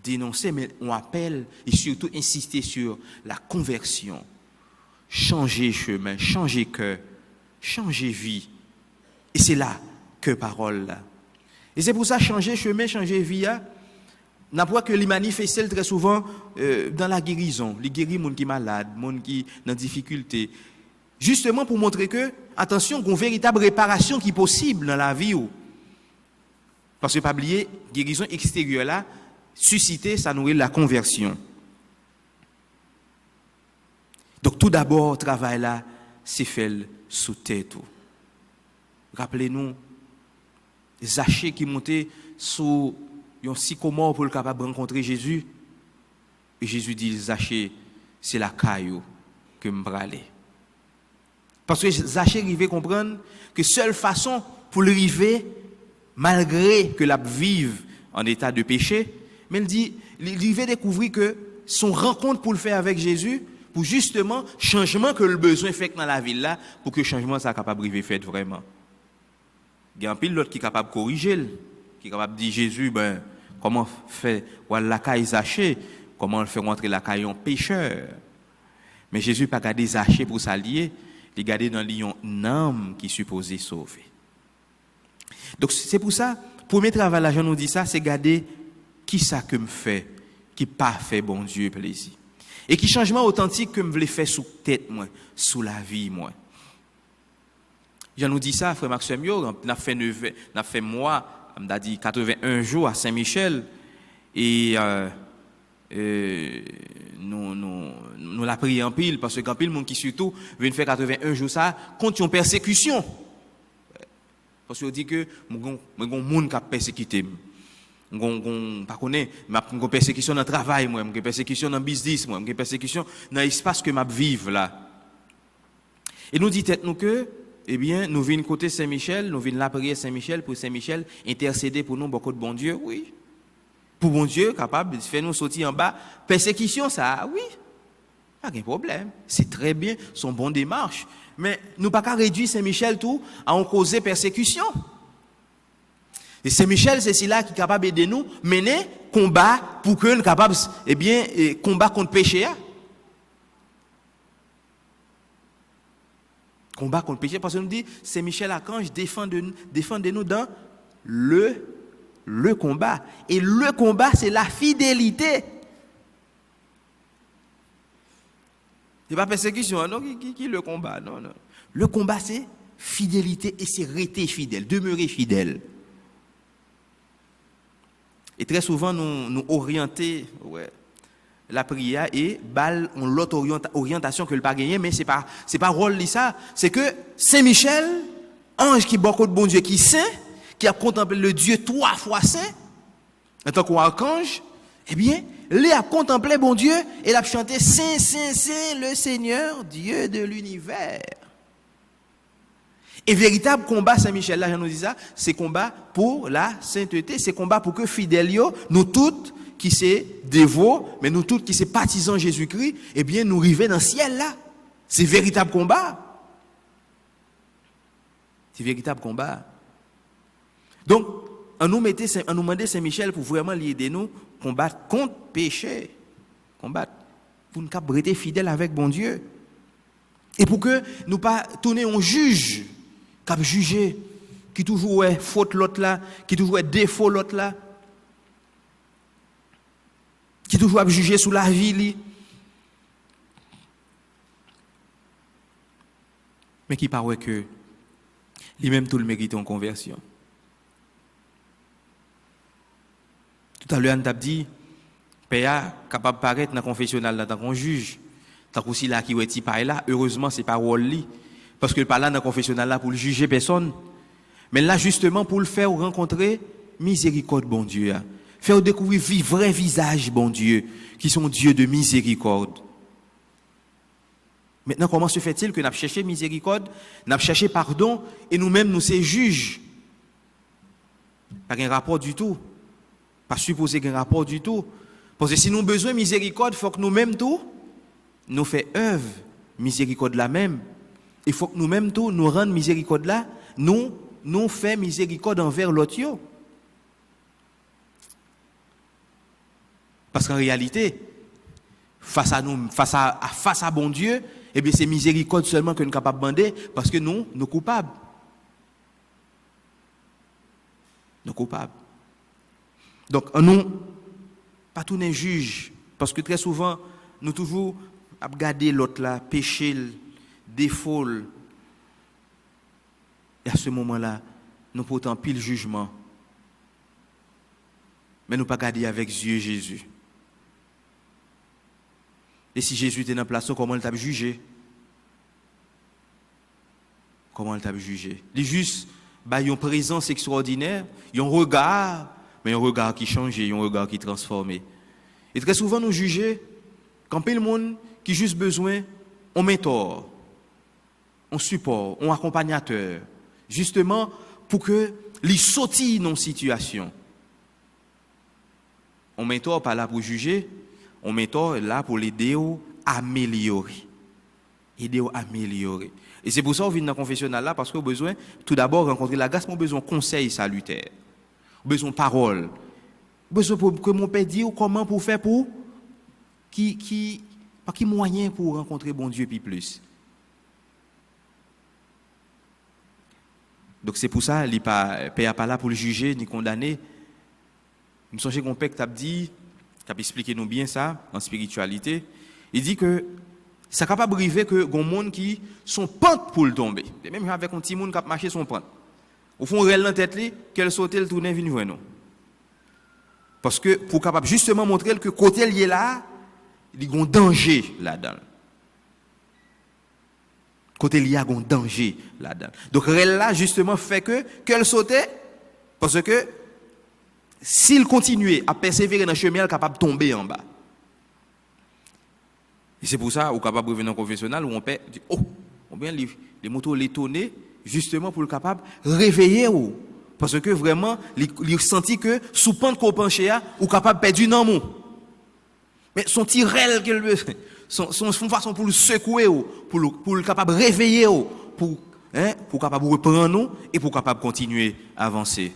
dénoncer, mais on appelle et surtout insister sur la conversion, changer chemin, changer cœur, changer vie. Et c'est là que parole là. Et c'est pour ça changer chemin, changer vie n'a pas que les manifester très souvent dans la guérison, les guérir monde qui malade, monde qui dans difficulté. Justement pour montrer que attention, qu'il y a une véritable réparation qui est possible dans la vie. Parce que pas oublier guérison extérieure là susciter ça nourrit la conversion. Donc tout d'abord travail là c'est fait sous tête. Rappelez-nous Zachée qui montait sous un sycomore pour le capable de rencontrer Jésus. Et Jésus dit Zachée, c'est la caillou que me aller. Parce que Zachée arrivait à comprendre que seule façon pour le arriver malgré que la vive en état de péché, mais il arrivait à découvrir que son rencontre pour le faire avec Jésus, pour justement changement que le besoin fait dans la ville là, pour que le changement soit capable de faire vraiment. Il y a un pile l'autre qui est capable de corriger, qui est capable de dire Jésus, comment faire la caille Zachée, comment le faire rentrer la caille en pécheur. Mais Jésus n'a pas gardé Zachée pour s'allier, il a gardé dans une âme qui est supposée sauver. Donc c'est pour ça, premier travail là, je nous dis ça, c'est garder qui ça que me fait, qui pas fait bon Dieu plaisir. Et qui changement authentique que me voulait faire sous tête moi, sous la vie moi. Je nous dis ça, frère Maxime Yo, n'a fait moi, on a dit 81 jours à Saint-Michel et nous l'a prié en pile parce que quand pile monde qui surtout vient faire 81 jours ça contre une persécution. Parce que dit que mon monde qui a persécuté pas connaît m'a persécution dans le travail moi, m'a persécution dans le business moi, m'a persécution dans l'espace que m'a vivre là. Et nous dit tête nous que eh bien nous venons côté Saint-Michel, nous venons la prière Saint-Michel pour Saint-Michel intercéder pour nous beaucoup de bon Dieu, oui. Pour bon Dieu capable de faire nous sortir en bas persécution ça oui. Pas de problème, c'est très bien son bon démarche, mais nous pas qu'à réduire Saint-Michel tout à en causer persécution. Et Saint-Michel, c'est celui-là qui est capable d'aider nous mener combat pour que nous capable combat contre le péché. Combat contre le péché parce que nous dit Saint-Michel Archange défendez-nous dans le combat et le combat c'est la fidélité. C'est pas persécution non qui le combat non. Le combat c'est fidélité et c'est rester fidèle, demeurer fidèle. Et très souvent, nous orienter la prière et on l'autre orientation que le pas gagner, mais c'est pas rôle de ça. C'est que Saint-Michel, ange qui beaucoup de bon Dieu, qui saint, qui a contemplé le Dieu 3 fois saint, en tant qu'archange, eh bien, il a contemplé bon Dieu et il a chanté Saint, Saint, Saint, le Seigneur, Dieu de l'univers. Et véritable combat, Saint-Michel, là, je nous dis ça, c'est combat pour la sainteté, c'est combat pour que fidèles, nous toutes qui sommes dévots, mais nous toutes qui sommes partisans de Jésus-Christ, eh bien, nous arrivons dans le ciel là. C'est véritable combat. C'est véritable combat. Donc, on nous demandait Saint-Michel pour vraiment aider nous combattre contre le péché. Combattre. Pour nous rester fidèles avec bon Dieu. Et pour que nous pas tourner en juge, qui juger, qui toujours est faute l'autre là, qui toujours est défaut l'autre là, qui toujours a jugé sous la vie. Mais qui paraît que lui-même tout le mérite en conversion. Tout à l'heure, on t'a dit, Père capable de paraître dans le confessionnal en tant qu'on juge, tant qu'aussi là qui est pas là, heureusement c'est pas rôle li, parce que pas là dans le confessionnal là pour le juger personne, mais là justement pour le faire rencontrer miséricorde bon Dieu, faire découvrir vrai visage bon Dieu, qui sont Dieu de miséricorde. Maintenant, comment se fait-il que nous avons cherché miséricorde, nous avons cherché pardon, et nous-mêmes, nous sommes juges? Pas un rapport du tout. Pas supposé qu'il y ait un rapport du tout. Parce que si nous avons besoin de miséricorde, il faut que nous-mêmes tout, nous fassions œuvre miséricorde là même. Il faut que nous-mêmes tout, nous rendons miséricorde là, nous faisons miséricorde envers l'autre. Parce qu'en réalité, face à bon Dieu, eh bien, c'est miséricorde seulement que nous sommes capables de demander parce que nous sommes coupables. Nous coupables. Donc, nous, pas tous les juges, parce que très souvent, nous toujours regarder l'autre là, péché, défaut. Et à ce moment-là, nous portons pile jugement. Mais nous pas garder avec yeux Jésus. Et si Jésus était dans la place, comment il t'a jugé? Comment il t'a jugé? Il est juste, une présence extraordinaire, un regard, mais un regard qui change, un regard qui transforme. Et très souvent, nous jugeons, quand le monde qui a juste besoin, on mentor, on support, on accompagnateur, justement pour que les sortit dans une situation. On mentor pas là pour juger, on mentor là pour l'aider à améliorer. Aider à améliorer. Et c'est pour ça qu'on vient dans le confessionnal là, parce qu'on a besoin, tout d'abord, rencontrer la grâce, on a besoin de conseils salutaires, on a besoin de paroles, on a besoin que mon père dise comment pour faire pour, qui moyen pour rencontrer bon Dieu puis plus. Donc c'est pour ça, le père n'est pas là pour le juger ni condamner. Je me souviens qu'on père qui t'a dit, qui a expliqué nous bien ça, en spiritualité, il dit que c'est capable d'arriver que des gens qui sont pentes pour le tomber. Même avec un petit monde qui a marché son pente. Au fond, réel dans la tête, qu'elle saute, elle tourne, vient voir nous. Parce que pour capable justement montrer que côté lié là, il y a un danger là-dedans. Côté lié, il y a un danger là-dedans. Donc, réel là, justement, fait que qu'elle saute, parce que s'il continuait à persévérer dans le chemin, il est capable de tomber en bas. Et c'est pour ça qu'on est capable de revenir dans le confessionnal où on peut dire, oh, bien les motos l'étonner justement pour le capable de réveiller. Parce que vraiment, il senti que sous pente qu'on penche, ou capable de perdre une amour. Mais son tirel, son façon pour le secouer, pour le capable de réveiller, pour capable de reprendre nous et pour capable de continuer à avancer.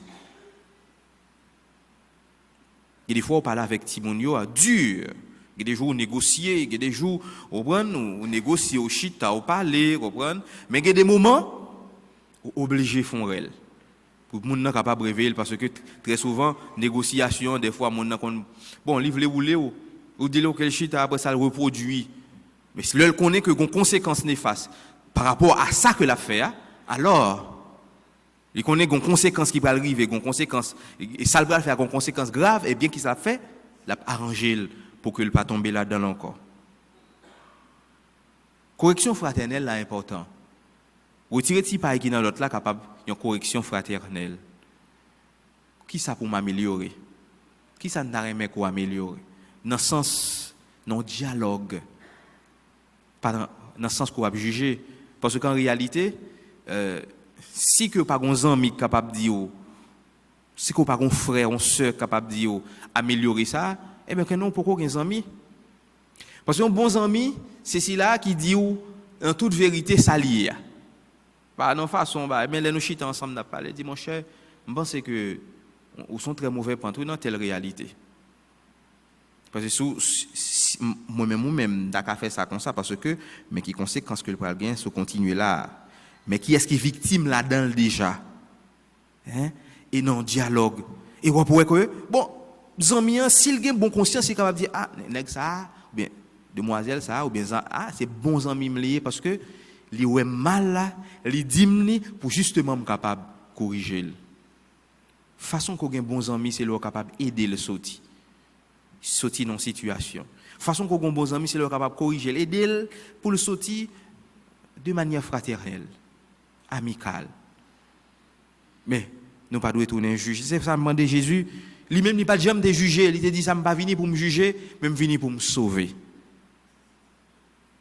Et des fois, on parle avec Timonio à dur. Il y a des jours où négocier, il y a des jours où on négocie au chita, au parler, mais il y a des moments où obligé font réel. Pour que les gens capable de réveiller, parce que très souvent, négociation, des fois, bon, livre les roulés, ou dit que le chita, après ça le reproduit. Mais si l'on connaît que une conséquence néfaste par rapport à ça que l'a fait, alors, il connaît une conséquence qui va arriver, une conséquence, et ça va faire une conséquence grave, et bien qu'il ça fait, l'a arrangé pour que ne pas tomber là-dedans encore. Correction fraternelle là important. Retirer petit paille qui dans l'autre là capable une correction fraternelle. Qui ça pour m'améliorer? Qui ça n'a rien pour améliorer? Dans le sens, dans le dialogue, pas dans le sens qu'on va juger. Parce qu'en réalité, si que pas un ami capable de dire, si que pas un frère, une soeur capable de dire, améliorer ça, eh bien que non, pourquoi un ami? Parce qu'un bon ami, c'est celui-là qui dit en toute vérité ça lié. Bah non façon mais les nous chita ensemble n'a parlé dit mon cher, je pense que ou sont très mauvais pour entrer dans telle réalité. Parce que moi-même d'accord faire ça comme ça parce que mais qui conséquence que le pral gain se continuer là. Mais qui est-ce qui est victime là-dedans déjà? Hein? Et non dialogue. Et on pourrait que bon, zami s'il gagne bon conscience, il est capable de dire ah nèg ça ou bien demoiselle ça ou bien ah c'est bon ami me lié parce que li ouais mal là, li dimni pour justement capable corriger. Façon qu'on gagne bons amis, c'est leur capable aider le sortir dans situation. Façon qu'on gagne bons amis, c'est leur capable corriger, aider pour le sortir de manière fraternelle, amicale. Mais nous pas doit tourner un juge. C'est ça demander Jésus, lui-même il pas jamais de juger, il te dit ça me pas venir pour me juger, même venir pour me sauver.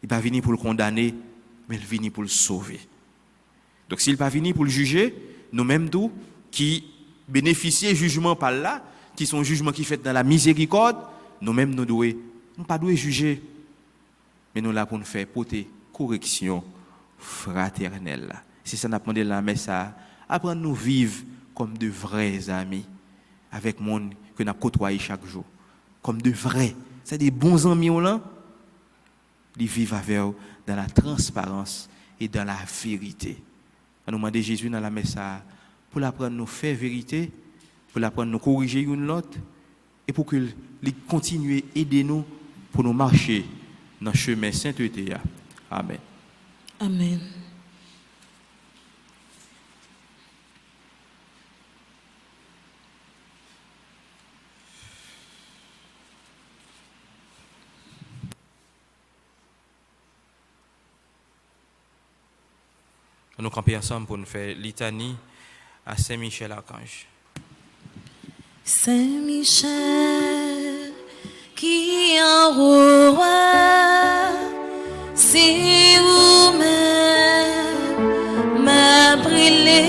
Il pas venir pour le condamner, mais il vient pour le sauver. Donc s'il pas venu pour le juger, nous-mêmes tous qui bénéficient jugement par là, qui sont jugements qui fait dans la miséricorde, nous-mêmes nous pas doit juger, mais nous là pour nous faire porter correction fraternelle. C'est ça n'a demandé la messe à apprendre nous vivre comme de vrais amis avec monde que nous côtoyé chaque jour, comme de vrais, c'est des bons amis là. Ils vivent avec eux dans la transparence et dans la vérité. On nous demande Jésus dans la messe pour l'apprendre nous faire vérité, pour l'apprendre nous corriger une l'autre et pour qu'il continue à aider nous pour nous marcher dans le chemin sainteté. Amen. Amen. Nous camper ensemble pour nous faire litanie à Saint-Michel Archange. Saint-Michel qui en roi, c'est vous-même m'a brûlé.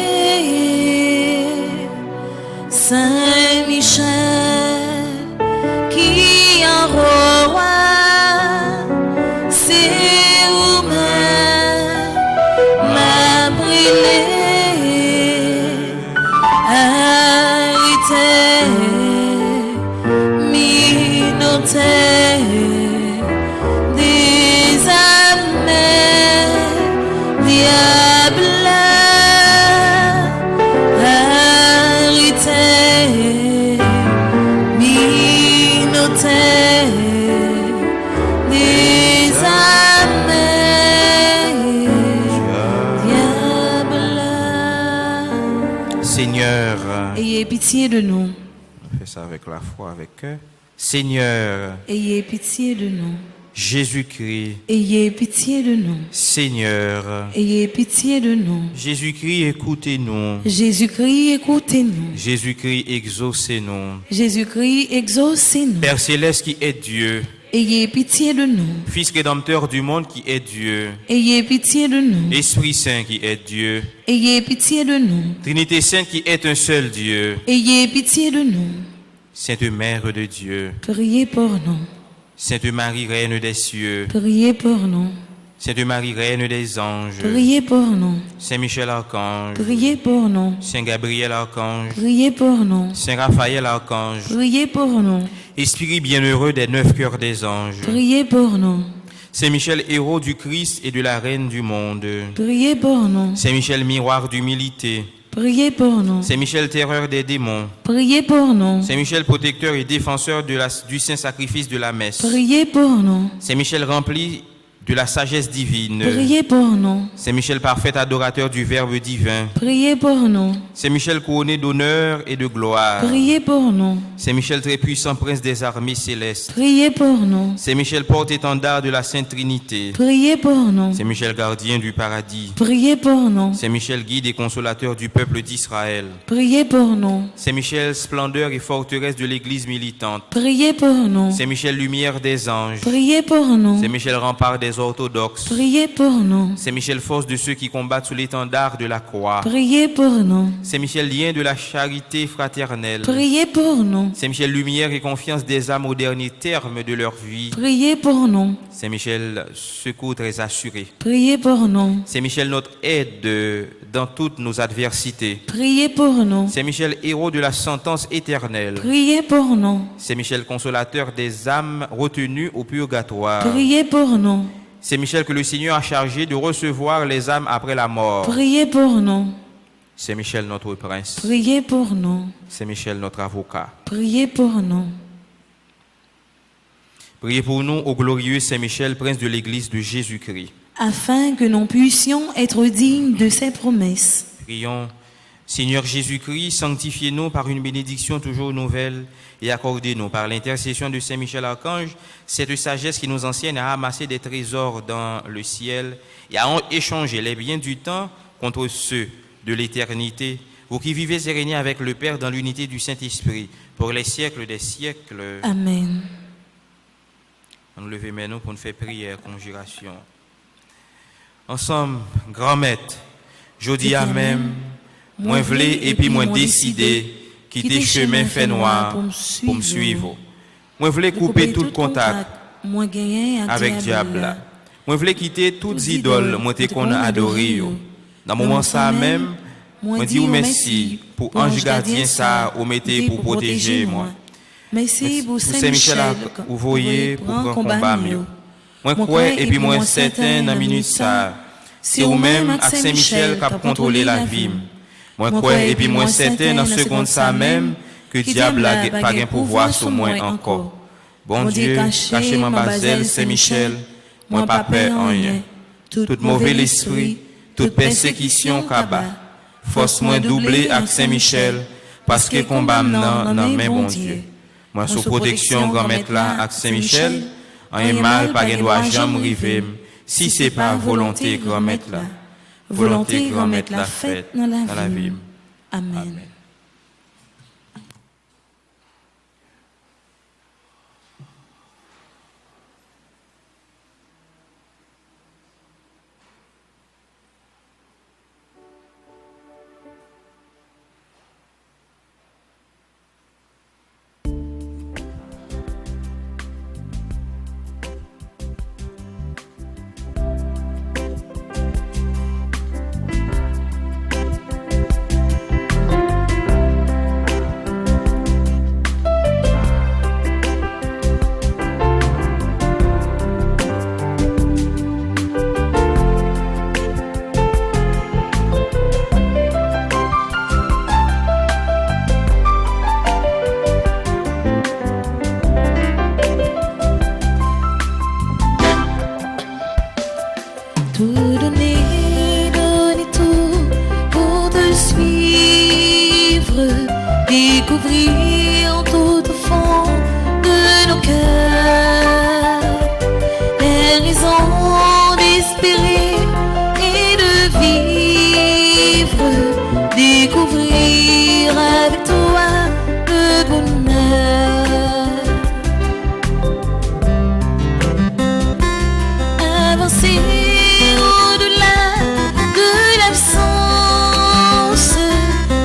Saint-Michel qui en roi, c'est vous-même m'a brûlé. Des âmes diables arrêtés, minotés, des âmes diables. Seigneur, ayez pitié de nous. on fait ça avec la foi, avec cœur. Seigneur, ayez pitié de nous. Jésus-Christ, ayez pitié de nous. Seigneur, ayez pitié de nous. Jésus-Christ, écoutez-nous. Jésus-Christ, écoutez-nous. Jésus-Christ, exaucez-nous. Jésus-Christ, exaucez-nous. Père céleste qui est Dieu, ayez pitié de nous. Fils rédempteur du monde qui est Dieu, ayez pitié de nous. Esprit Saint qui est Dieu, ayez pitié de nous. Trinité Sainte qui est un seul Dieu, ayez pitié de nous. Sainte Mère de Dieu, priez pour nous. Sainte Marie, Reine des cieux, priez pour nous. Sainte Marie, Reine des anges, priez pour nous. Saint Michel Archange, priez pour nous. Saint Gabriel Archange, priez pour nous. Saint Raphaël Archange, priez pour nous. Esprit bienheureux des 9 cœurs des anges, priez pour nous. Saint Michel, héros du Christ et de la Reine du monde, priez pour nous. Saint Michel, miroir d'humilité, priez pour nous. Saint Michel, terreur des démons, priez pour nous. Saint Michel, protecteur et défenseur du saint sacrifice de la messe, priez pour nous. Saint Michel, rempli de la sagesse divine. Priez pour nous. Saint Michel parfait adorateur du Verbe divin. Priez pour nous. Saint Michel couronné d'honneur et de gloire. Priez pour nous. Saint Michel très puissant prince des armées célestes. Priez pour nous. Saint Michel porte-étendard de la Sainte Trinité. Priez pour nous. Saint Michel gardien du paradis. Priez pour nous. Saint Michel guide et consolateur du peuple d'Israël. Priez pour nous. Saint Michel splendeur et forteresse de l'Église militante. Priez pour nous. Saint Michel lumière des anges. Priez pour nous. Saint Michel rempart des orthodoxes. Priez pour nous. Saint Michel force de ceux qui combattent sous l'étendard de la croix. Priez pour nous. Saint Michel lien de la charité fraternelle. Priez pour nous. Saint Michel lumière et confiance des âmes au dernier terme de leur vie. Priez pour nous. Saint Michel secours très assuré. Priez pour nous. Saint Michel notre aide dans toutes nos adversités. Priez pour nous. Saint Michel héros de la sentence éternelle. Priez pour nous. Saint Michel consolateur des âmes retenues au purgatoire. Priez pour nous. Saint Michel que le Seigneur a chargé de recevoir les âmes après la mort. Priez pour nous. Saint Michel notre prince. Priez pour nous. Saint Michel notre avocat. Priez pour nous. Priez pour nous au glorieux Saint Michel, prince de l'Église de Jésus-Christ. Afin que nous puissions être dignes de ses promesses. Prions. Seigneur Jésus-Christ, sanctifiez-nous par une bénédiction toujours nouvelle et accordez-nous par l'intercession de Saint Michel Archange cette sagesse qui nous enseigne à amasser des trésors dans le ciel et à échanger les biens du temps contre ceux de l'éternité, vous qui vivez et régnez avec le Père dans l'unité du Saint-Esprit pour les siècles des siècles. Amen. On nous lève maintenant pour nous faire prière, conjuration. Ensemble, grand maître, jodi à même, moins v'lé et puis moins décidé, quitter chemin fait noir pour me suivre. Moi v'lé couper tout le contact avec diable. Moi v'lé quitter toutes idoles, moi t'es qu'on a adoré. Dans le moment ça même, moi dis ou merci pour ange gardien ça, ou mettez pour protéger moi. Merci pour Saint Michel vous voyez pour prendre combat mieux. Moi crois et puis moi certain dans minute ça. C'est ou même à Saint Michel qui a contrôlé la vie. Moi crois et puis moi certain dans seconde ça même que diable a pas gain pouvoir sur moi encore. Bon Dieu, cachez ma baselle Saint Michel, moi pas peur en rien. Tout mauvais esprit, toute persécution kaba. Force moins doublée avec Saint Michel parce que combat nan mais bon Dieu. Moi sous protection grand maître là avec Saint Michel, un mal pas gain doit jamais arriver si c'est pas volonté grand maître là. Volonté grand maître la faite dans la vie. Amen. Découvrir tout au fond de nos cœurs les raisons d'espérer et de vivre. Découvrir avec toi le bonheur. Avancer au-delà de l'absence.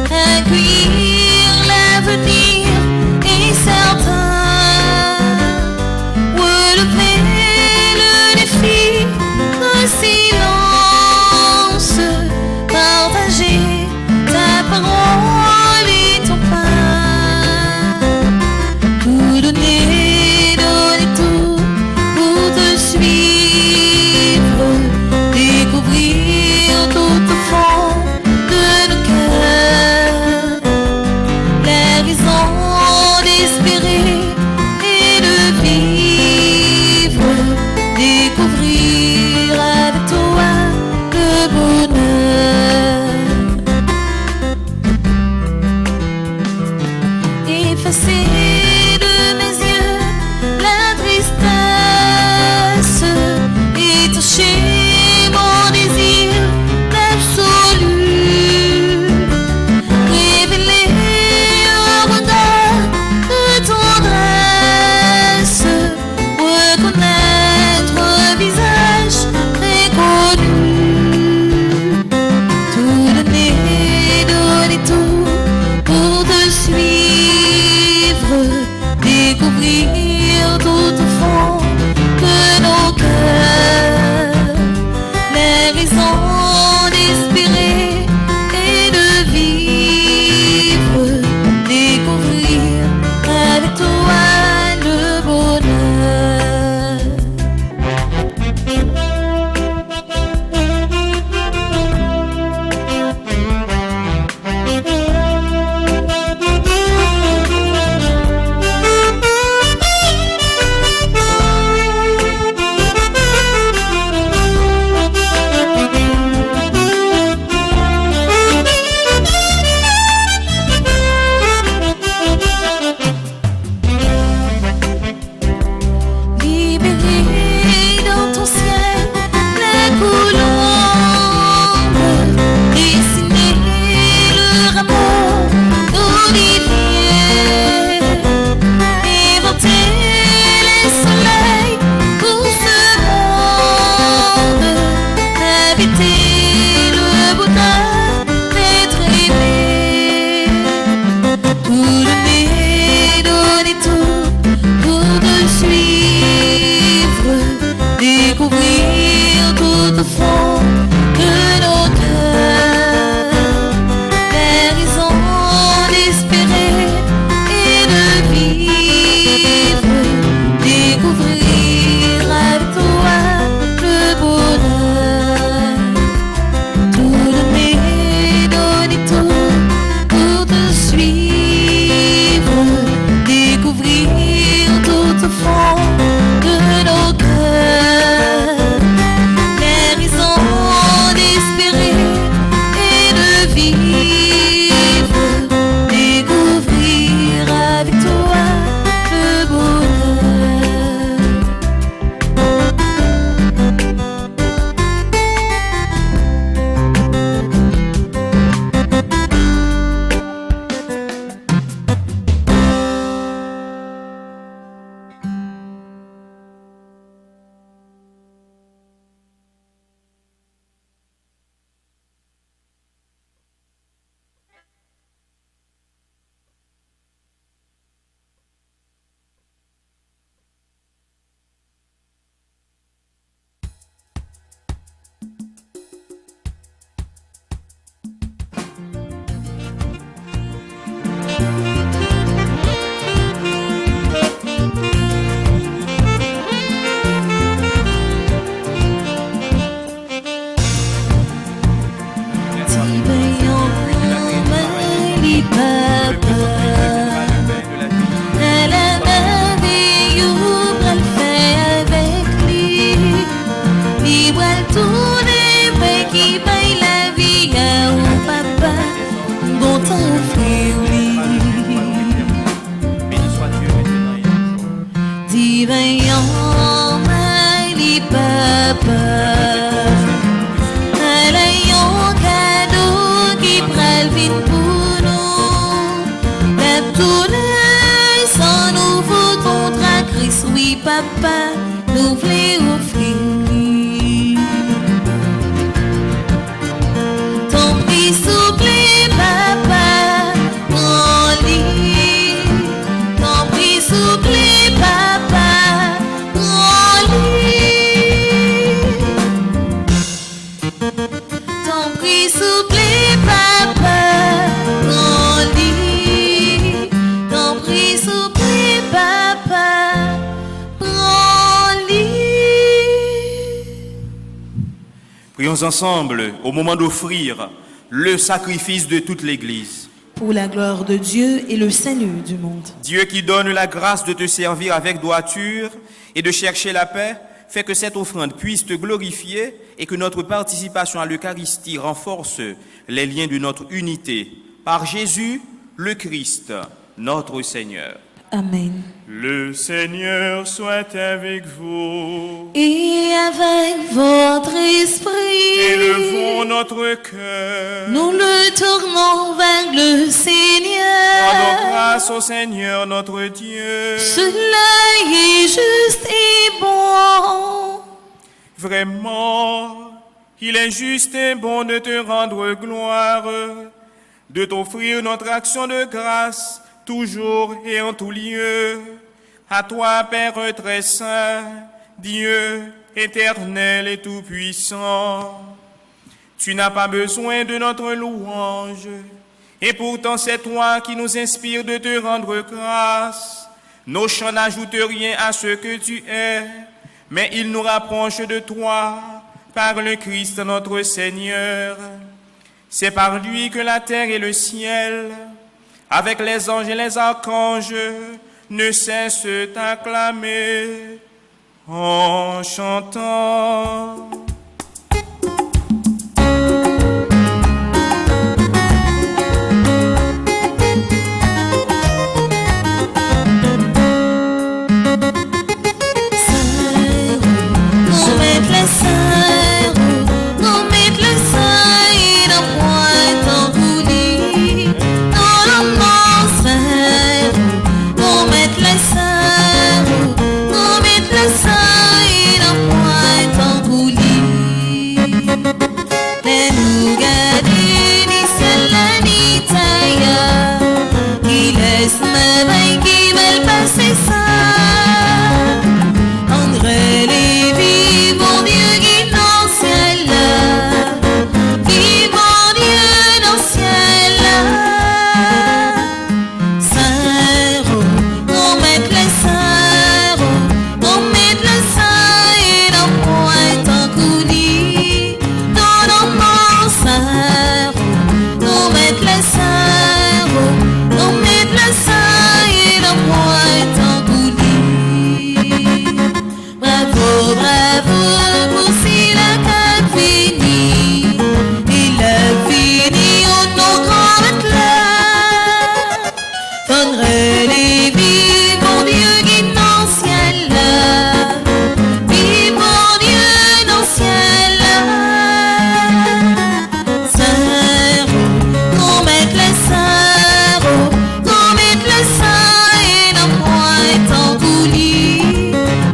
Accueillir l'avenir. li papa. La merveille ou pral fait avec lui. Li pral tourner ouais qui paye la vie à ou papa. Bon temps offrir lui. Divin en li papa. Un cadeau qui pral vite pour nous. La tournée sans nouveau contrat Christ, oui papa, nous voulons offrir. Ton prix souple papa, en lit. Ton prix souple papa, en lit. Ton prix souple papa, en lit. Ton prix souple papa, en lit. Prions ensemble au moment d'offrir le sacrifice de toute l'Église. Pour la gloire de Dieu et le salut du monde. Dieu qui donne la grâce de te servir avec droiture et de chercher la paix, fait que cette offrande puisse te glorifier et que notre participation à l'Eucharistie renforce les liens de notre unité. Par Jésus, le Christ, notre Seigneur. Amen. Le Seigneur soit avec vous. Et avec votre esprit, Élevons notre cœur. nous le tournons vers le Rendons Seigneur. grâce au Seigneur notre Dieu. Cela est juste et bon. Vraiment, il est juste et bon de te rendre gloire, de t'offrir notre action de grâce, toujours et en tout lieu. À toi, Père très saint, Dieu éternel et tout-puissant. Tu n'as pas besoin de notre louange, et pourtant c'est toi qui nous inspires de te rendre grâce. Nos chants n'ajoutent rien à ce que tu es, mais ils nous rapprochent de toi par le Christ notre Seigneur. C'est par lui que la terre et le ciel, avec les anges et les archanges, ne cessent d'acclamer en chantant. Nous mettre les saints, nous mettre les saints, et non point en coulis. Nous mettre les saints, nous mettre les saints, et non point en coulis. Mais nous garder ni celle ni taille, qui laisse ma main qui veulent passer ça. André Lévy, mon Dieu qui est dans le ciel là. Vive mon Dieu dans le ciel là. Saint-Ro, on met les Saint-Ro, on met les Saint et non point en coulis. Non, non, non, Saint-Ro, on met les Saint-Ro, on met les Saint et non point en coulis. Bravo, bravo, pour si la carte finie. Il a fini au nos grands matelas. Fondre les vies, mon Dieu qui est dans le ciel là. Vive mon Dieu dans le ciel là. Saint-Ro, qu'on mette les Saint-Ro, qu'on mette les Saints et non point en coulis.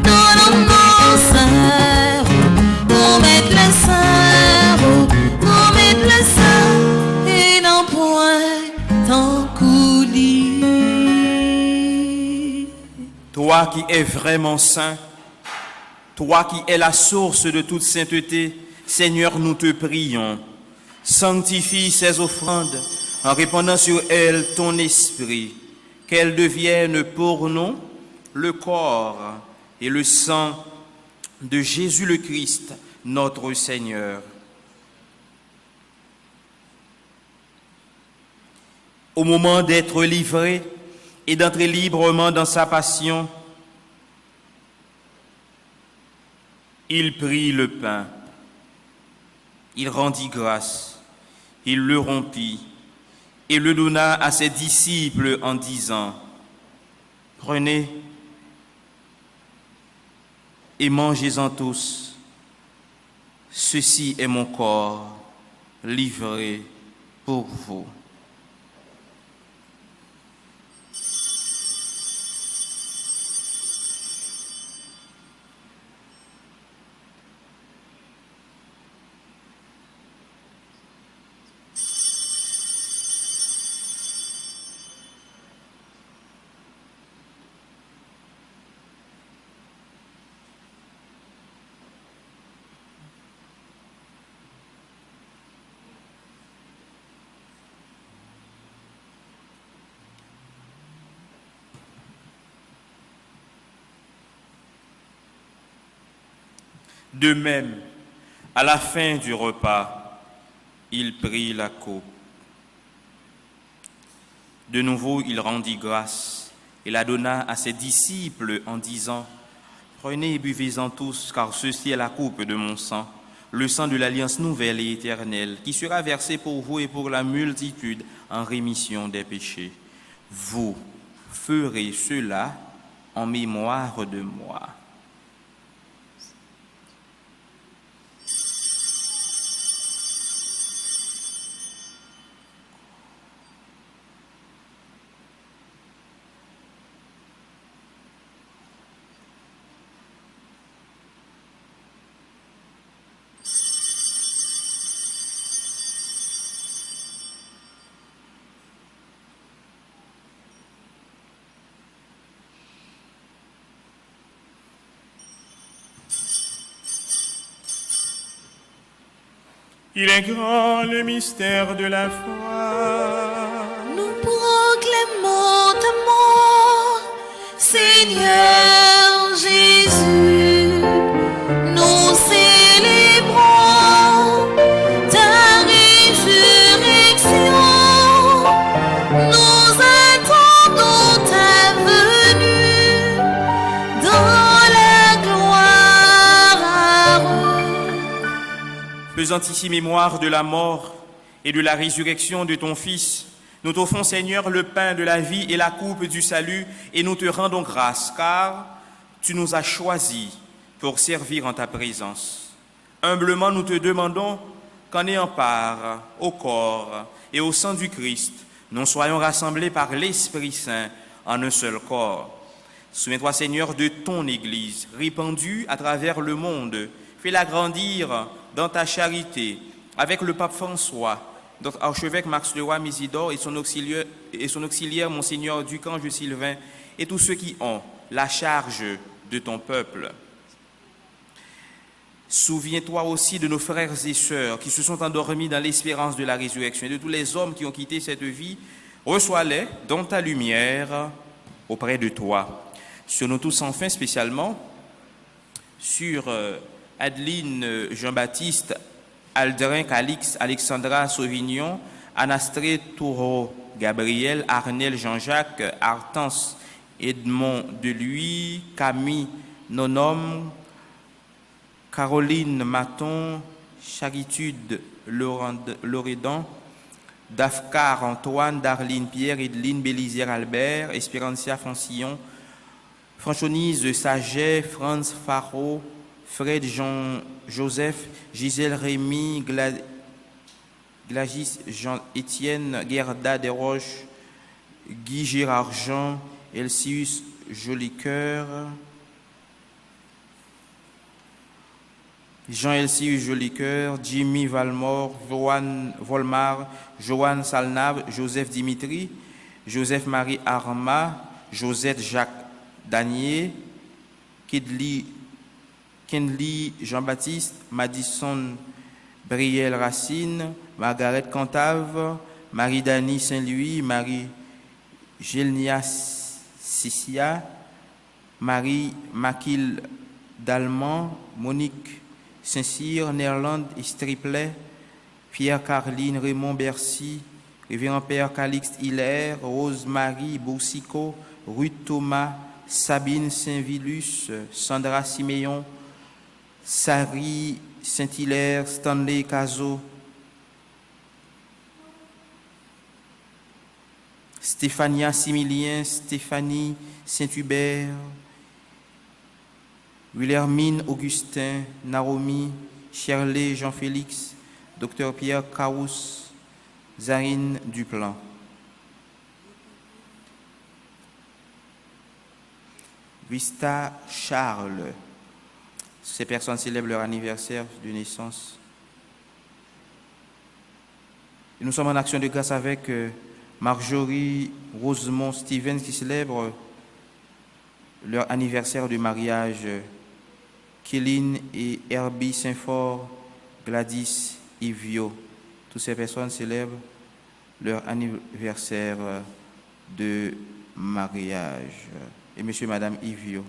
Non, non, non, Saint-Ro, qu'on mette les Saint-Ro, qu'on mette les Saints et non point en coulis. Toi qui es vraiment saint, toi qui es la source de toute sainteté, Seigneur, nous te prions. Sanctifie ces offrandes en répandant sur elles ton esprit, qu'elles deviennent pour nous le corps et le sang de Jésus le Christ, notre Seigneur. Au moment d'être livré et d'entrer librement dans sa passion, il prit le pain, il rendit grâce, il le rompit et le donna à ses disciples en disant, « Prenez et mangez-en tous, ceci est mon corps livré pour vous. » De même, à la fin du repas, il prit la coupe. De nouveau, il rendit grâce et la donna à ses disciples en disant, « Prenez et buvez-en tous, car ceci est la coupe de mon sang, le sang de l'alliance nouvelle et éternelle, qui sera versé pour vous et pour la multitude en rémission des péchés. Vous ferez cela en mémoire de moi. » Il est grand le mystère de la foi. Nous proclamons ta mort, Seigneur Jésus. Nous célébrons ta résurrection. Nous attendons ta venue dans la gloire. Faisant ici mémoire de la mort et de la résurrection de ton Fils, nous t'offrons, Seigneur, le pain de la vie et la coupe du salut, et nous te rendons grâce, car tu nous as choisis pour servir en ta présence. Humblement, nous te demandons qu'en ayant part au corps et au sang du Christ, nous soyons rassemblés par l'Esprit Saint en un seul corps. Souviens-toi, Seigneur, de ton Église, répandue à travers le monde. Fais-la grandir dans ta charité, avec le pape François, notre archevêque Max Leroy Mésidor et son auxiliaire Monseigneur Ducange Sylvain, et tous ceux qui ont la charge de ton peuple. Souviens-toi aussi de nos frères et sœurs qui se sont endormis dans l'espérance de la résurrection, et de tous les hommes qui ont quitté cette vie. Reçois-les dans ta lumière auprès de toi. Sur nous tous, enfin, spécialement, sur Adeline Jean-Baptiste, Aldrin Calix, Alexandra Sauvignon, Anastré Toureau, Gabriel, Arnel Jean-Jacques, Artance Edmond Deluy, Camille Nonom, Caroline Maton, Charitude Loredan, Dafcar Antoine, Darline Pierre, Edeline Bélizière Albert, Espérancia Francillon, Franchonise Saget, Franz Faro, Fred Jean-Joseph, Gisèle Rémy, Glagis Jean-Étienne, Gerda Desroches, Guy Gérard Jean, Elsius Jolicoeur, Jean-Elsius Jolicoeur, Jimmy Valmore, Joanne Volmar, Joanne Salnave, Joseph Dimitri, Joseph-Marie Arma, Josette Jacques Danier, Kenley Jean-Baptiste, Madison Brielle Racine, Margaret Cantave, Marie-Dany Saint-Louis, Marie-Gelnia Sissia, Marie-Maquille Dalman, Monique Saint-Cyr, Nerland Striplet, Pierre-Carline Raymond Bercy, Révérend Père Calixte Hilaire, Rose-Marie Boursicot, Ruth Thomas, Sabine Saint-Vilus, Sandra Siméon, Sari Saint-Hilaire, Stanley Cazot, Stéphania Similien, Stéphanie Saint-Hubert, Wilhelmine Augustin, Naomi, Shirley Jean-Félix, Dr Pierre Caous, Zarine Duplan. Vista Charles. Ces personnes célèbrent leur anniversaire de naissance. Et nous sommes en action de grâce avec Marjorie Rosemont Stevens qui célèbre leur anniversaire de mariage. Kéline et Herbie Saint-Fort, Gladys Ivio. Toutes ces personnes célèbrent leur anniversaire de mariage. Et monsieur et madame Ivio.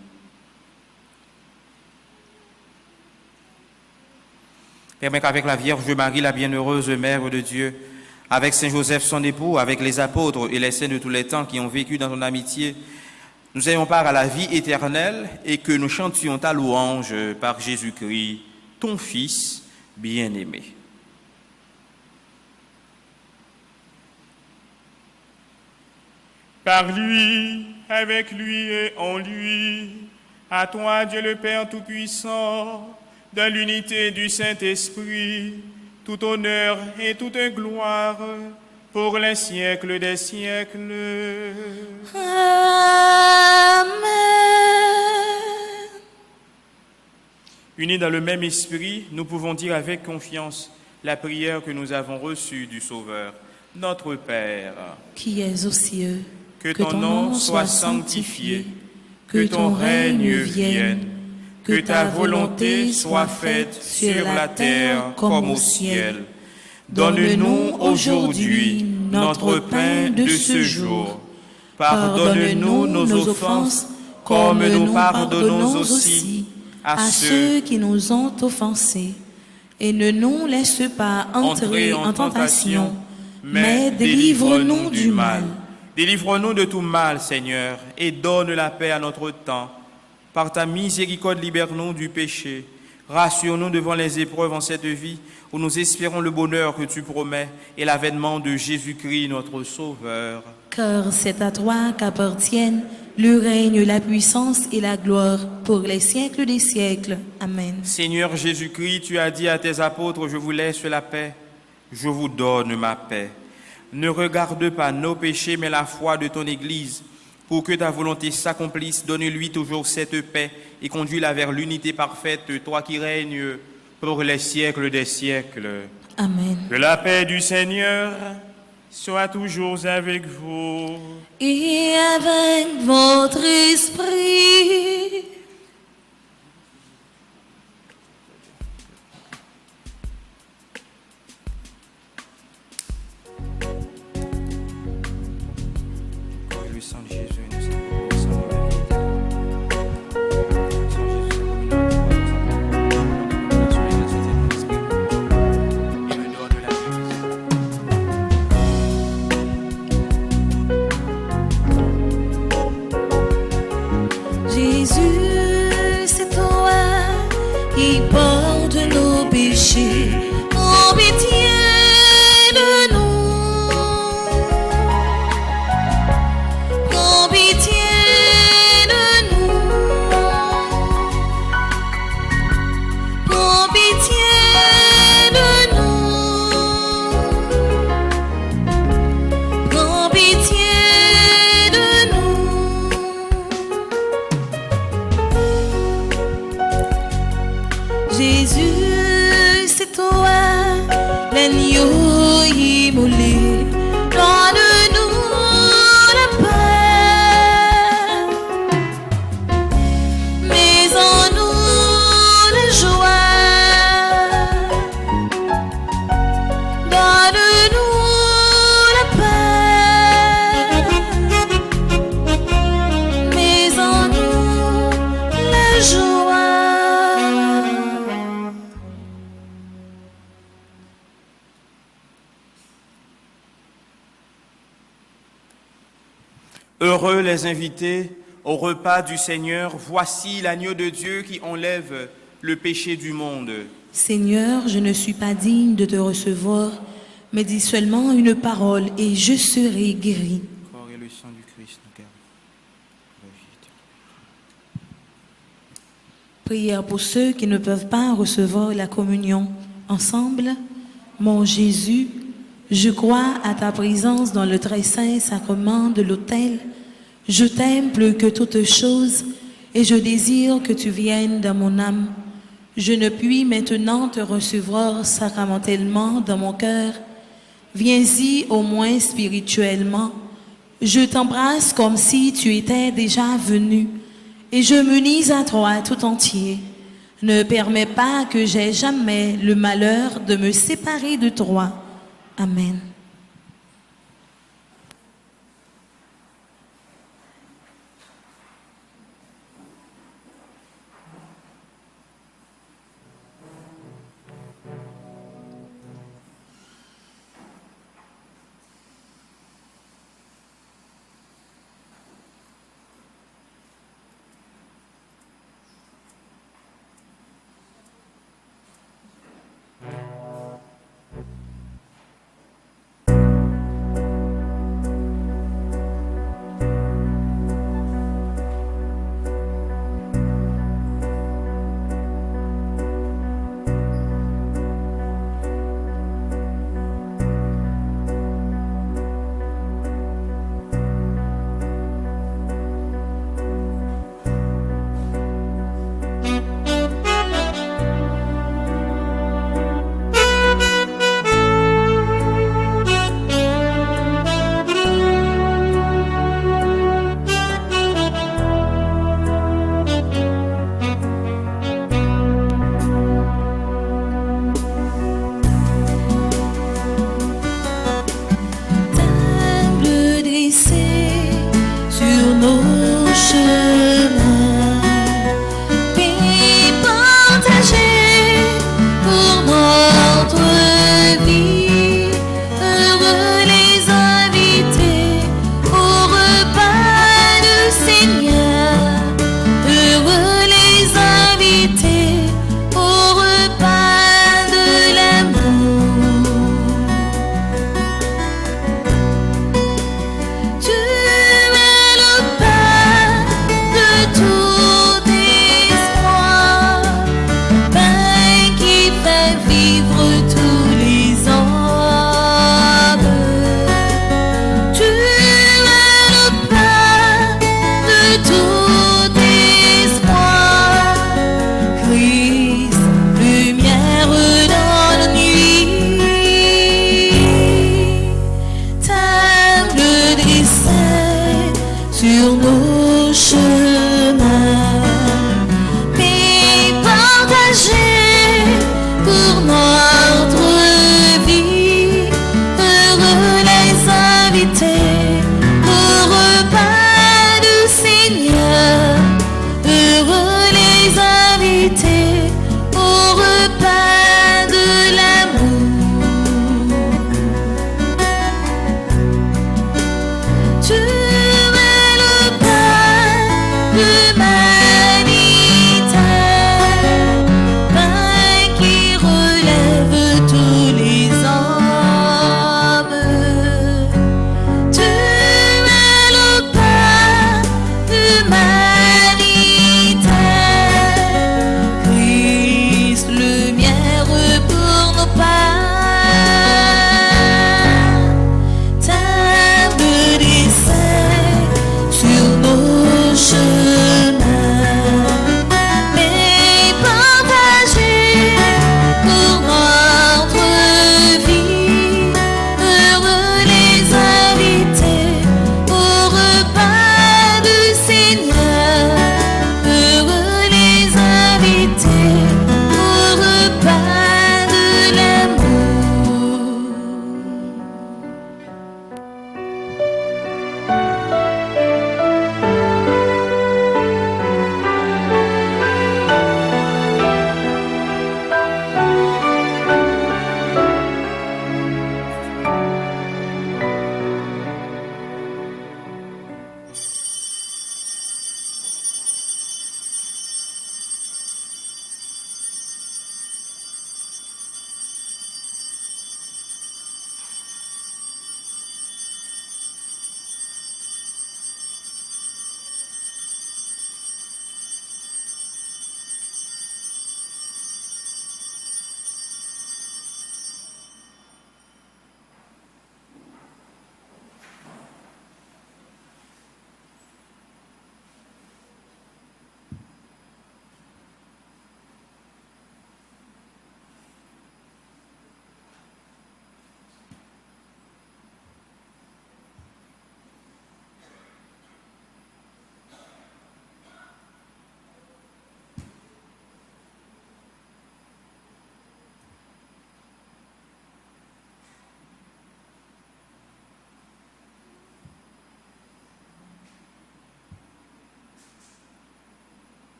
Permets qu'avec la Vierge Marie, la bienheureuse Mère de Dieu, avec Saint Joseph son époux, avec les apôtres et les saints de tous les temps qui ont vécu dans ton amitié, nous ayons part à la vie éternelle et que nous chantions ta louange par Jésus-Christ, ton Fils bien-aimé. Par lui, avec lui et en lui, à toi Dieu le Père Tout-Puissant, dans l'unité du Saint-Esprit, tout honneur et toute gloire pour les siècles des siècles. Amen. Unis dans le même esprit, nous pouvons dire avec confiance la prière que nous avons reçue du Sauveur. Notre Père, qui es aux cieux, que ton nom soit sanctifié, que ton règne vienne, que ta volonté soit faite sur la terre comme au ciel. Donne-nous aujourd'hui notre pain de ce jour. Pardonne-nous nos offenses, comme nous pardonnons aussi à ceux qui nous ont offensés. Et ne nous laisse pas entrer en tentation, mais délivre-nous du mal. Délivre-nous de tout mal, Seigneur, et donne la paix à notre temps. Par ta miséricorde, libère-nous du péché. Rassure-nous devant les épreuves en cette vie, où nous espérons le bonheur que tu promets et l'avènement de Jésus-Christ, notre Sauveur. Car c'est à toi qu'appartiennent le règne, la puissance et la gloire pour les siècles des siècles. Amen. Seigneur Jésus-Christ, tu as dit à tes apôtres, je vous laisse la paix, je vous donne ma paix. Ne regarde pas nos péchés, mais la foi de ton Église. Pour que ta volonté s'accomplisse, donne-lui toujours cette paix et conduis-la vers l'unité parfaite, toi qui règnes pour les siècles des siècles. Amen. Que la paix du Seigneur soit toujours avec vous. Et avec votre esprit. Le sang de Jésus nous sauve, le sang de la vie éternelle. Le sang de Jésus, et me donne la Jésus. Heureux les invités au repas du Seigneur. Voici l'agneau de Dieu qui enlève le péché du monde. Seigneur, je ne suis pas digne de te recevoir, mais dis seulement une parole et je serai guéri. Corps et le sang du Christ nous gardent. Prière pour ceux qui ne peuvent pas recevoir la communion. Ensemble, mon Jésus, je crois à ta présence dans le très saint sacrement de l'autel. Je t'aime plus que toute chose et je désire que tu viennes dans mon âme. Je ne puis maintenant te recevoir sacramentellement dans mon cœur. Viens-y au moins spirituellement. Je t'embrasse comme si tu étais déjà venu et je m'unis à toi tout entier. Ne permets pas que j'aie jamais le malheur de me séparer de toi. Amen.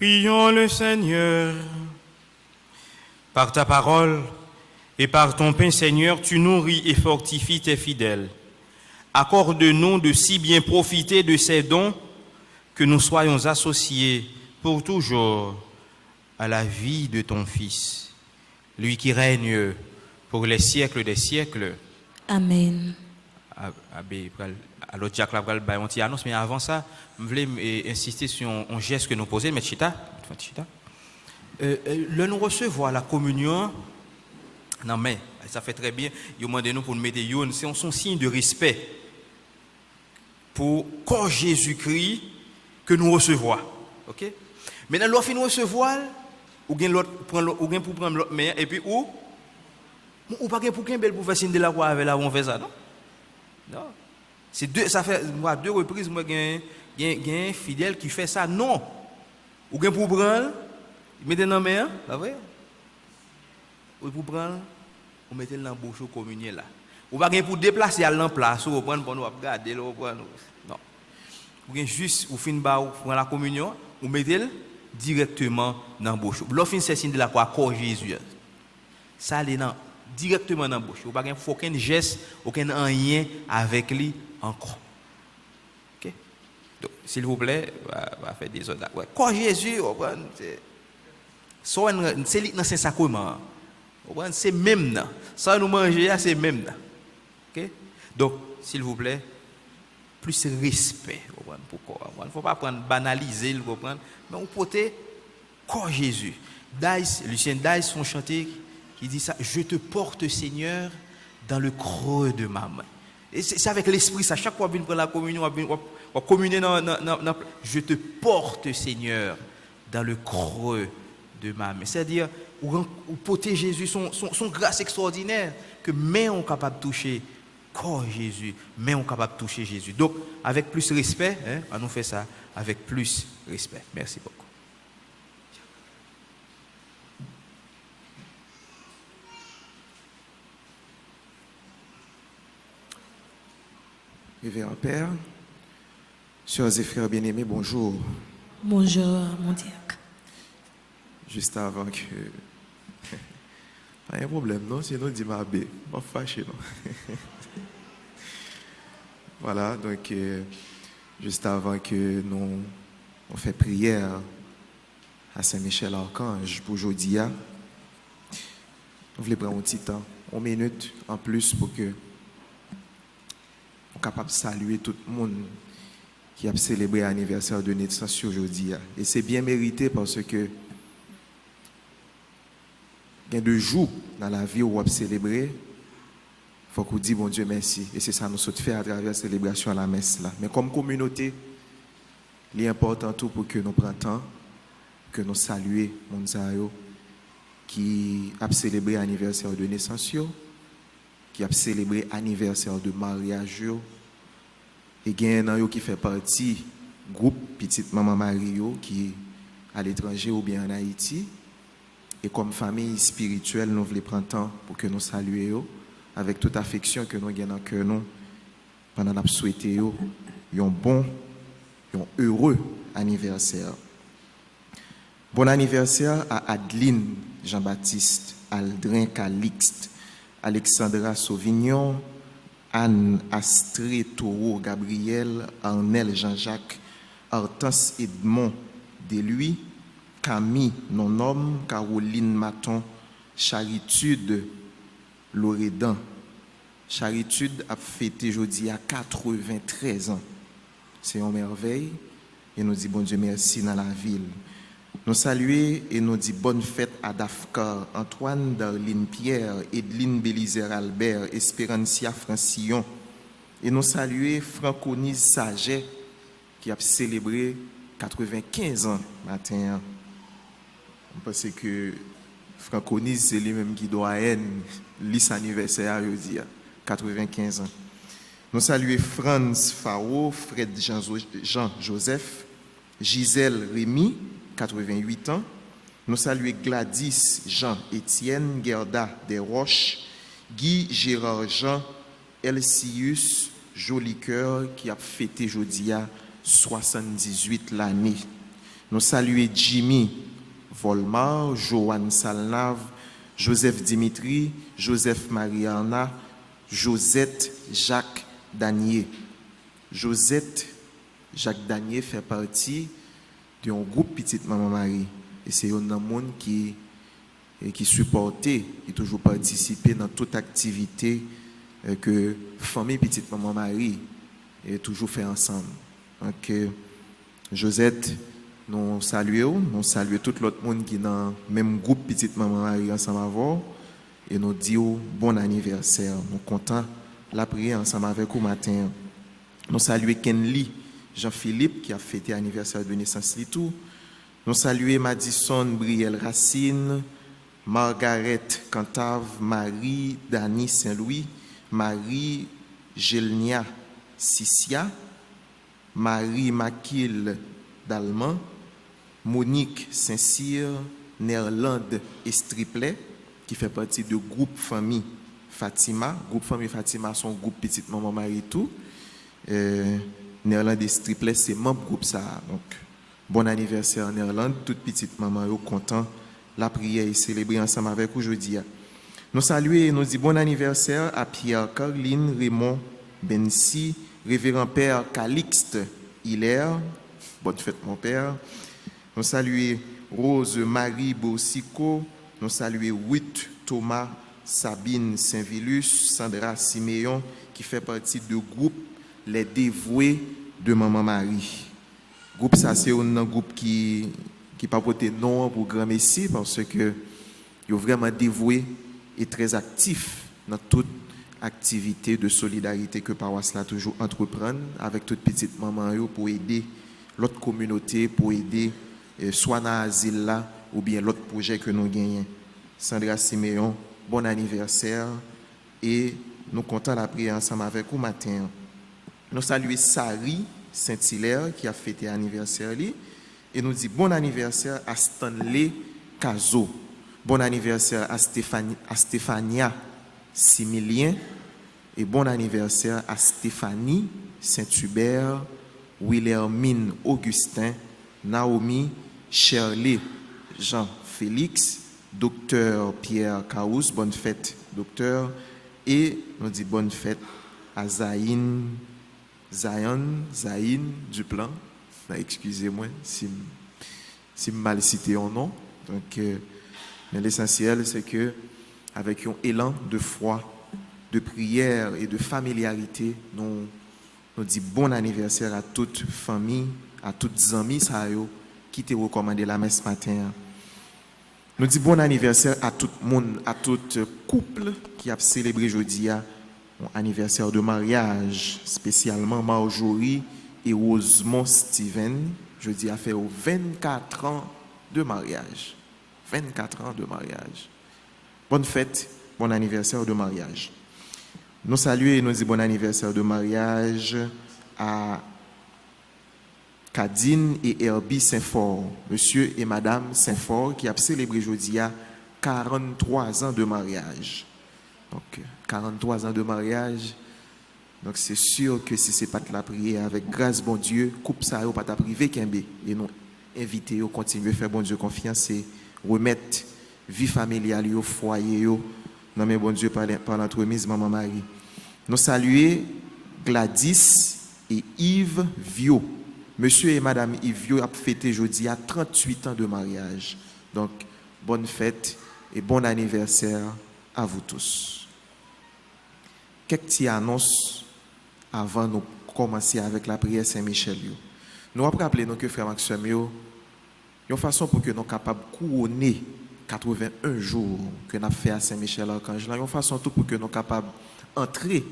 Prions le Seigneur. Par ta parole et par ton pain, Seigneur, tu nourris et fortifies tes fidèles. Accorde-nous de si bien profiter de ces dons que nous soyons associés pour toujours à la vie de ton Fils, lui qui règne pour les siècles des siècles. Amen. Alors, Jack la va un petit annonce, mais avant ça, je voulais insister sur un geste que nous posons, mais Chita. Le nous recevoir la communion, non mais ça fait très bien. Il demande nous pour nous mettre yon, c'est son signe de respect pour corps Jésus-Christ que nous recevons. OK? Maintenant, l'offre nous recevoir, ou bien l'autre pour prendre l'autre main et puis ou pas pour qu'un bel pour faire signe de la croix avec la on fait ça, non? Non. C'est deux, ça fait moi 2 reprises moi gain un fidèle qui fait ça, non. Ou bien pour prendre, mettez dans main, pas vrai? Ou pour prendre, on mettez dans bouche communion là. Ou pas gain pour déplacer à l'en place, ou prendre pour nous regarder, ou prendre. Non. Ou bien juste ou fin ba ou prendre la communion, ou mettez directement dans bouche. L'offre c'est signe de la croix corps Jésus. Ça allait dans directement dans la bouche. Ou pas gain aucun geste, aucun rien avec lui encore. OK? Donc, s'il vous plaît, va faire des autres. Ouais. Quand Jésus, c'est dans Saint-Sacrement. C'est même là. Ça nous manger, c'est même là. OK? Donc, s'il vous plaît, plus respect. Pourquoi? Il ne faut pas prendre banaliser, mais on peut quand Jésus. Lucien Dice font chanter qui dit ça, je te porte Seigneur dans le creux de ma main. Et c'est avec l'esprit, ça. Chaque fois qu'on prend la communion, on communier dans je te porte, Seigneur, dans le creux de ma main. C'est-à-dire, on porter Jésus, son grâce extraordinaire, que main on capable de toucher corps Jésus, main on capable de toucher Jésus. Donc, avec plus respect, on nous fait ça avec plus respect. Merci beaucoup. Révérend Père, sœurs et frères bien-aimés, bonjour. Bonjour, mon diacre. Juste avant que... Pas un problème, non? Sinon, dis ma bé. Pas fâché, non? Voilà, donc, juste avant que nous on fait prière à Saint-Michel-Archange pour aujourd'hui, on voulait prendre un petit temps, 1 minute en plus pour que capable de saluer tout le monde qui a célébré l'anniversaire de naissance aujourd'hui. Et c'est bien mérité parce que il y a 2 jours dans la vie où on a célébré, il faut qu'on dise bon Dieu merci. Et c'est ça que nous souhaitons faire à travers la célébration à la messe là. Mais comme communauté, il est important tout pour que nous prenions temps, que nous saluions Monzayo qui a célébré l'anniversaire de naissance, qui a célébré l'anniversaire de mariage, et il y a un qui fait partie du groupe Petite Maman Mario qui est à l'étranger ou bien en Haïti. Et comme famille spirituelle, nous voulons prendre temps pour que nous saluions avec toute affection que nous avons dans le cœur pendant que nous souhaitons un bon, un heureux anniversaire. Bon anniversaire à Adeline Jean-Baptiste, Aldrin Calixte, Alexandra Sauvignon, Anne Astrée Taureau Gabriel, Arnel Jean-Jacques, Hortense Edmond Deluy, Camille Non-Homme, Caroline Maton, Charitude Loredan. Charitude a fêté aujourd'hui à 93 ans. C'est une merveille et nous disons bon Dieu merci dans la ville. Nous saluons et nous disons bonne fête à Dafkar, Antoine Darline Pierre, Edline Bélizer Albert, Espérancia Francillon. Et nous saluons Franconise Saget qui a célébré 95 ans matin. On pense que Franconise c'est lui-même qui doit être l'anniversaire aujourd'hui, 95 ans. Nous saluons Franz Faro, Fred Jean-Joseph, Gisèle Rémy, 88 ans. Nous saluons Gladys Jean-Étienne, Gerda Desroches, Guy Gérard Jean, Elsius Jolicoeur qui a fêté aujourd'hui à 78 l'année. Nous saluons Jimmy Volmar, Joanne Salnave, Joseph Dimitri, Joseph Mariana, Josette Jacques Danier. Josette Jacques Danier fait partie d'un groupe Petite Maman Marie. Et c'est un monde qui supportait, qui toujours participé dans toute activité que famille Petite Maman Marie est toujours fait ensemble. Donc, Josette, nous saluons tout l'autre monde qui est dans le même groupe Petite Maman Marie ensemble avant et nous disons bon anniversaire. Nous sommes contents de la prier ensemble avec vous matin. Nous saluons Kenly Jean-Philippe qui a fêté l'anniversaire de naissance tout. Nous saluons Madison Brielle Racine, Margaret Cantave, Marie Dani Saint-Louis, Marie Gelnia Sissia, Marie Maquille d'Allemand, Monique Saint-Cyr, Néerlande Estriplet, qui fait partie du groupe Famille Fatima. Groupe Famille Fatima, son groupe Petite Maman Marie tout. Néerlande Estriplet, c'est membre groupe ça. Donc, bon anniversaire Néerlande, toute petite maman, yo content la prière est célébrée ensemble avec aujourd'hui. Nous saluons et nous disons bon anniversaire à Pierre Caroline Raymond Bensi, révérend père Calixte Hilaire. Bonne fête mon père. Nous saluons Rose Marie Bossico, nous saluons Ruth Thomas Sabine Saint-Vilus, Sandra Siméon qui fait partie du groupe Les Dévoués de Maman Marie. Groupe ça c'est un groupe qui pas porté nom pour grand messie parce que ils sont vraiment dévoués et très actifs dans toute activité de solidarité que paroisse là toujours entreprendre avec toute petite maman pour aider l'autre communauté, pour aider soit dans l'asile là ou bien l'autre projet que nous gagnons. Sandra Siméon, bon anniversaire et nous comptons la prière ensemble avec vous matin. Nous saluons Sari Saint-Hilaire qui a fêté l'anniversaire et nous dit bon anniversaire à Stanley Cazo. Bon anniversaire à Stéphania Similien et bon anniversaire à Stéphanie Saint-Hubert, Wilhelmine Augustin, Naomi Shirley Jean-Félix, docteur Pierre Caous, bonne fête docteur, et nous dit bonne fête à Zayn Duplan. Excusez-moi si je mal cité en nom. Donc, mais l'essentiel, c'est que avec un élan de foi, de prière et de familiarité, nous disons bon anniversaire à toute famille, à toutes amis qui t'ont recommandé la messe matin. Nous disons bon anniversaire à tout le monde, à tout couple qui a célébré aujourd'hui un anniversaire de mariage, spécialement Marjorie et Rosemont Steven. Jeudi a fait 24 ans de mariage. 24 ans de mariage. Bonne fête, bon anniversaire de mariage. Nous saluons et nous disons bon anniversaire de mariage à Cadine et Herbie Saint-Fort, monsieur et madame Saint-Fort, qui a célébré aujourd'hui à 43 ans de mariage. Donc, 43 ans de mariage. Donc, c'est sûr que si ce n'est pas de la prière, avec grâce, bon Dieu, coupe ça, pas ta privé, Kembe. Et nous inviter à continuer à faire bon Dieu confiance et remettre vie familiale au foyer, non mais bon Dieu, par l'entremise, Maman Marie. Nous saluons Gladys et Yves Viau. Monsieur et Madame Yves Viau a fêté aujourd'hui à 38 ans de mariage. Donc, bonne fête et bon anniversaire à vous tous. Quelques petites annonces avant de commencer avec la prière Saint-Michel. Nous avons rappelé que frère Maxime, il y a une façon pour que nous soyons capables de couronner 81 jours que nous avons fait à Saint-Michel-Archange. Il y a une façon pour que nous soyons capables d'entrer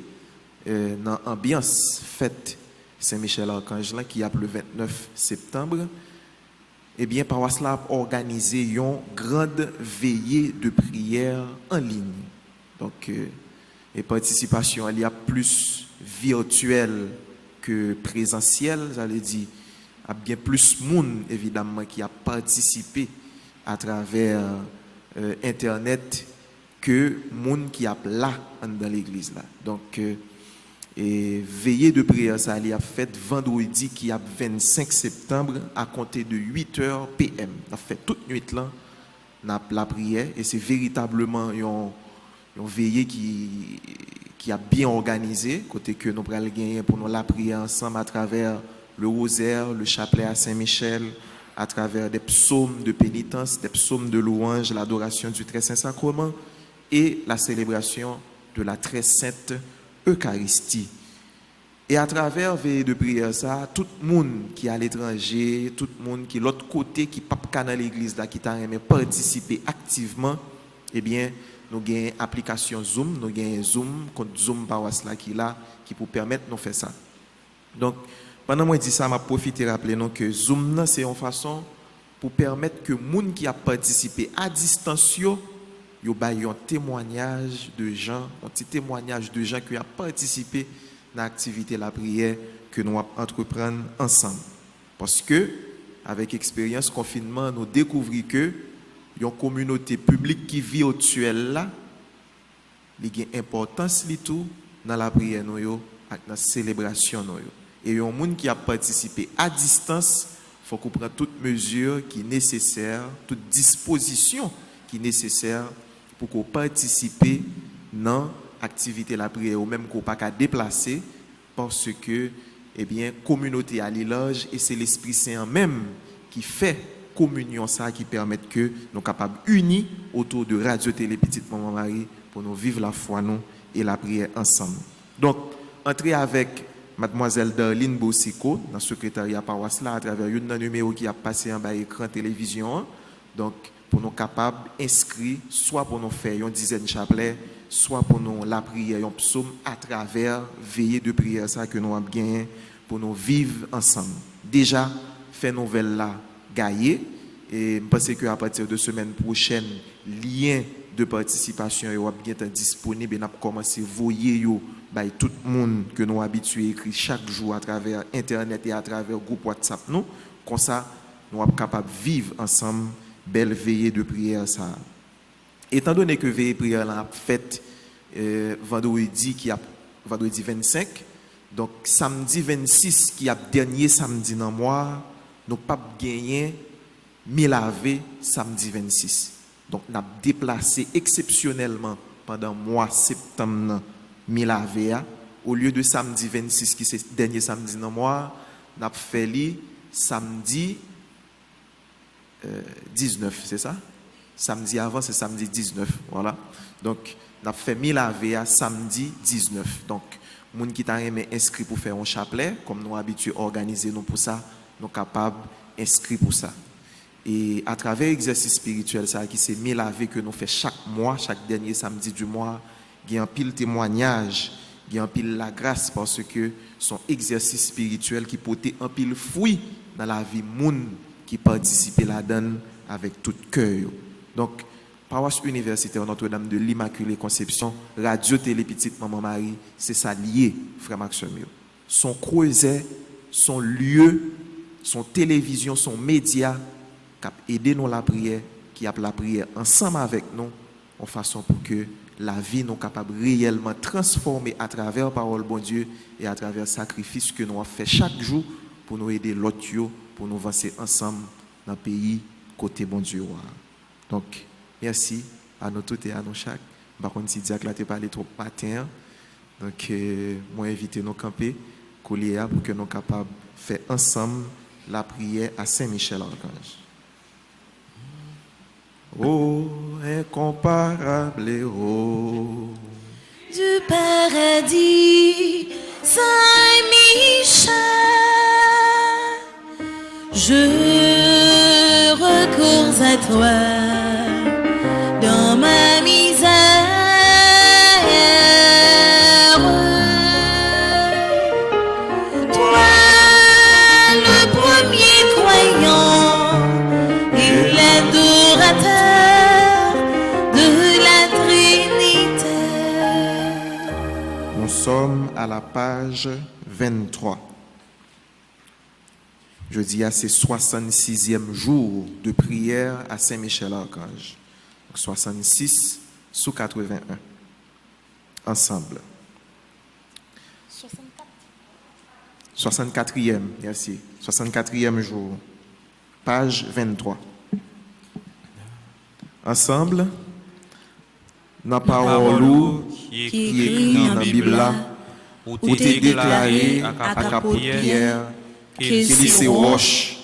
dans l'ambiance fête Saint-Michel-Archange qui a le 29 septembre. Eh bien, par cela, a organisé une grande veillée de prière en ligne. Donc, et participation, il y a plus virtuelle que présentielle, j'allais dire. Il y a bien plus de monde, évidemment, qui a participé à travers Internet que monde qui a là dans l'église. Là. Donc, Et veillée de prière, ça a fait vendredi qui a 25 septembre à compter de 8h PM. On a fait toute nuit là, la prière et c'est véritablement une veillée qui a bien organisé, côté que nous allons gagner pour nous la prière ensemble à travers le rosaire, le chapelet à Saint-Michel, à travers des psaumes de pénitence, des psaumes de louange, l'adoration du très saint sacrement et la célébration de la très sainte Eucharistie. Et à travers veillée de prière ça, tout le monde qui est à l'étranger, tout le monde qui est de l'autre côté, qui pas dans l'église là, qui t'a aimé participer activement, eh bien, nous avons une application Zoom, nous avons Zoom, contre Zoom Paroisse là qui est là, qui peut permettre de nous faire ça. Donc, pendant que je dis ça, je profite de rappeler que Zoom, c'est une façon pour permettre que les gens qui ont participé à distance, yo un témoignage de gens, un petit témoignage de gens qui ont participé dans l'activité de la prière que nous entreprenons ensemble. Parce que, avec expérience confinement, nous découvrons que une communauté publique qui vit virtuelle là, il y a une importance dans la prière, dans la célébration. Et un monde qui a participé à distance, il faut qu'on prenne toute mesure qui est nécessaire, toute disposition qui est nécessaire pour qu'on participe dans l'activité de la prière, ou même qu'on ne pas qu'à déplacer, parce que, eh bien, communauté à l'éloge, et c'est l'Esprit Saint même qui fait communion ça, qui permet que nous soyons capables unis autour de Radio Télé Petite Maman Marie pour nous vivre la foi nous et la prière ensemble. Donc, entrez avec Mademoiselle Darlene Bossico dans le secrétariat paroisse là à travers un numéro qui a passé en bas écran télévision. Donc, pour nous capables inscrits, soit pour nous faire une dizaine de chapelets, soit pour nous la prière, un psaume à travers veillée de prière ça que nous avons gagné pour nous vivre ensemble. Déjà, fait nouvelle là, gagné. Et je pense qu'à partir de semaine prochaine, lien de participation est bien disponible et nous avons commencé à voyer tout le monde que nous habitués à écrire chaque jour à travers Internet et à travers le groupe WhatsApp. Nous, comme ça, nous sommes capables de vivre ensemble belle veillée de prière. Ça. Étant donné que veillée de prière a fait vendredi 25, donc samedi 26 qui a dernier samedi dans le mois, nous n'avons pas gagné mi-lavé samedi 26. Donc, nous avons déplacé exceptionnellement pendant le mois de septembre mi-lavé. Au lieu de samedi 26, qui c'est le dernier samedi dans le mois, nous avons fait samedi 19, c'est ça? Samedi avant, c'est samedi 19. Voilà. Donc, nous avons fait mi-lavé samedi 19. Donc, les gens qui sont inscrits pour faire un chapelet, comme nous sommes habitués à organiser nous pour ça, nous sommes capables d'inscrire pour ça. Et à travers l'exercice spirituel, ça qui c'est mi-lavé que nous faisons chaque mois, chaque dernier samedi du mois, il y a un pile témoignage, il y a un pile la grâce parce que son exercice spirituel qui portait un pile fruit dans la vie monde qui participait là-dedans avec tout cœur. Donc, paroisse universitaire Notre-Dame de l'Immaculée Conception, Radio Télé Petite Maman Marie, c'est ça lié, frère Maxime. Son creuset, son lieu, son télévision, son média, qui a aidé nous la prière, qui a la prière ensemble avec nous, en façon pour que la vie nous capable réellement transformer à travers la parole bon Dieu et à travers le sacrifice que nous avons fait chaque jour pour nous aider l'autre, pour nous avancer ensemble dans le pays côté bon Dieu. Donc, merci à nous tous et à nous chaque. Par contre, si Dieu a parlé trop matin, donc, moi, inviter nos camper, collier pour que nous soyons capables de faire ensemble la prière à Saint-Michel-Archange. Oh, incomparable héros du paradis, Saint-Michel, je recours à toi dans ma misère. Toi, le premier croyant et l'adorateur de la Trinité. Nous sommes à la page 23. Je dis à ces 66e jour de prière à Saint-Michel-Archange. 66 sous 81. Ensemble. 64e, merci. 64e jour. Page 23. Ensemble, dans la parole qui qui est écrit écrit dans dans la la Bible Bible, là, ou où t'es t'es déclaré déclaré à à Cap Cap Pierre, Pierre, qu'il que c'est c'est roche, roche,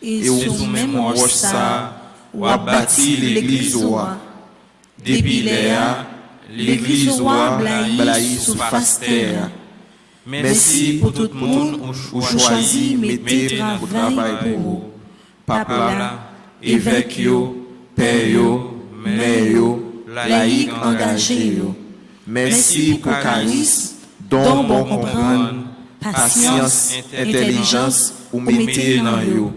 et et au sous sous même même roche roche ça, ça, ou a bâti l'église oa. Depuis Léa, l'église oa blaïs sous face terre. Merci pour tout le monde ou choisi mettez travail pour vous. Papa là, évêque yo, père yo, mère yo, laïc engagé yo. Merci pour charisme, dont bon comprendre, patience, intelligence ou mettez dans yo.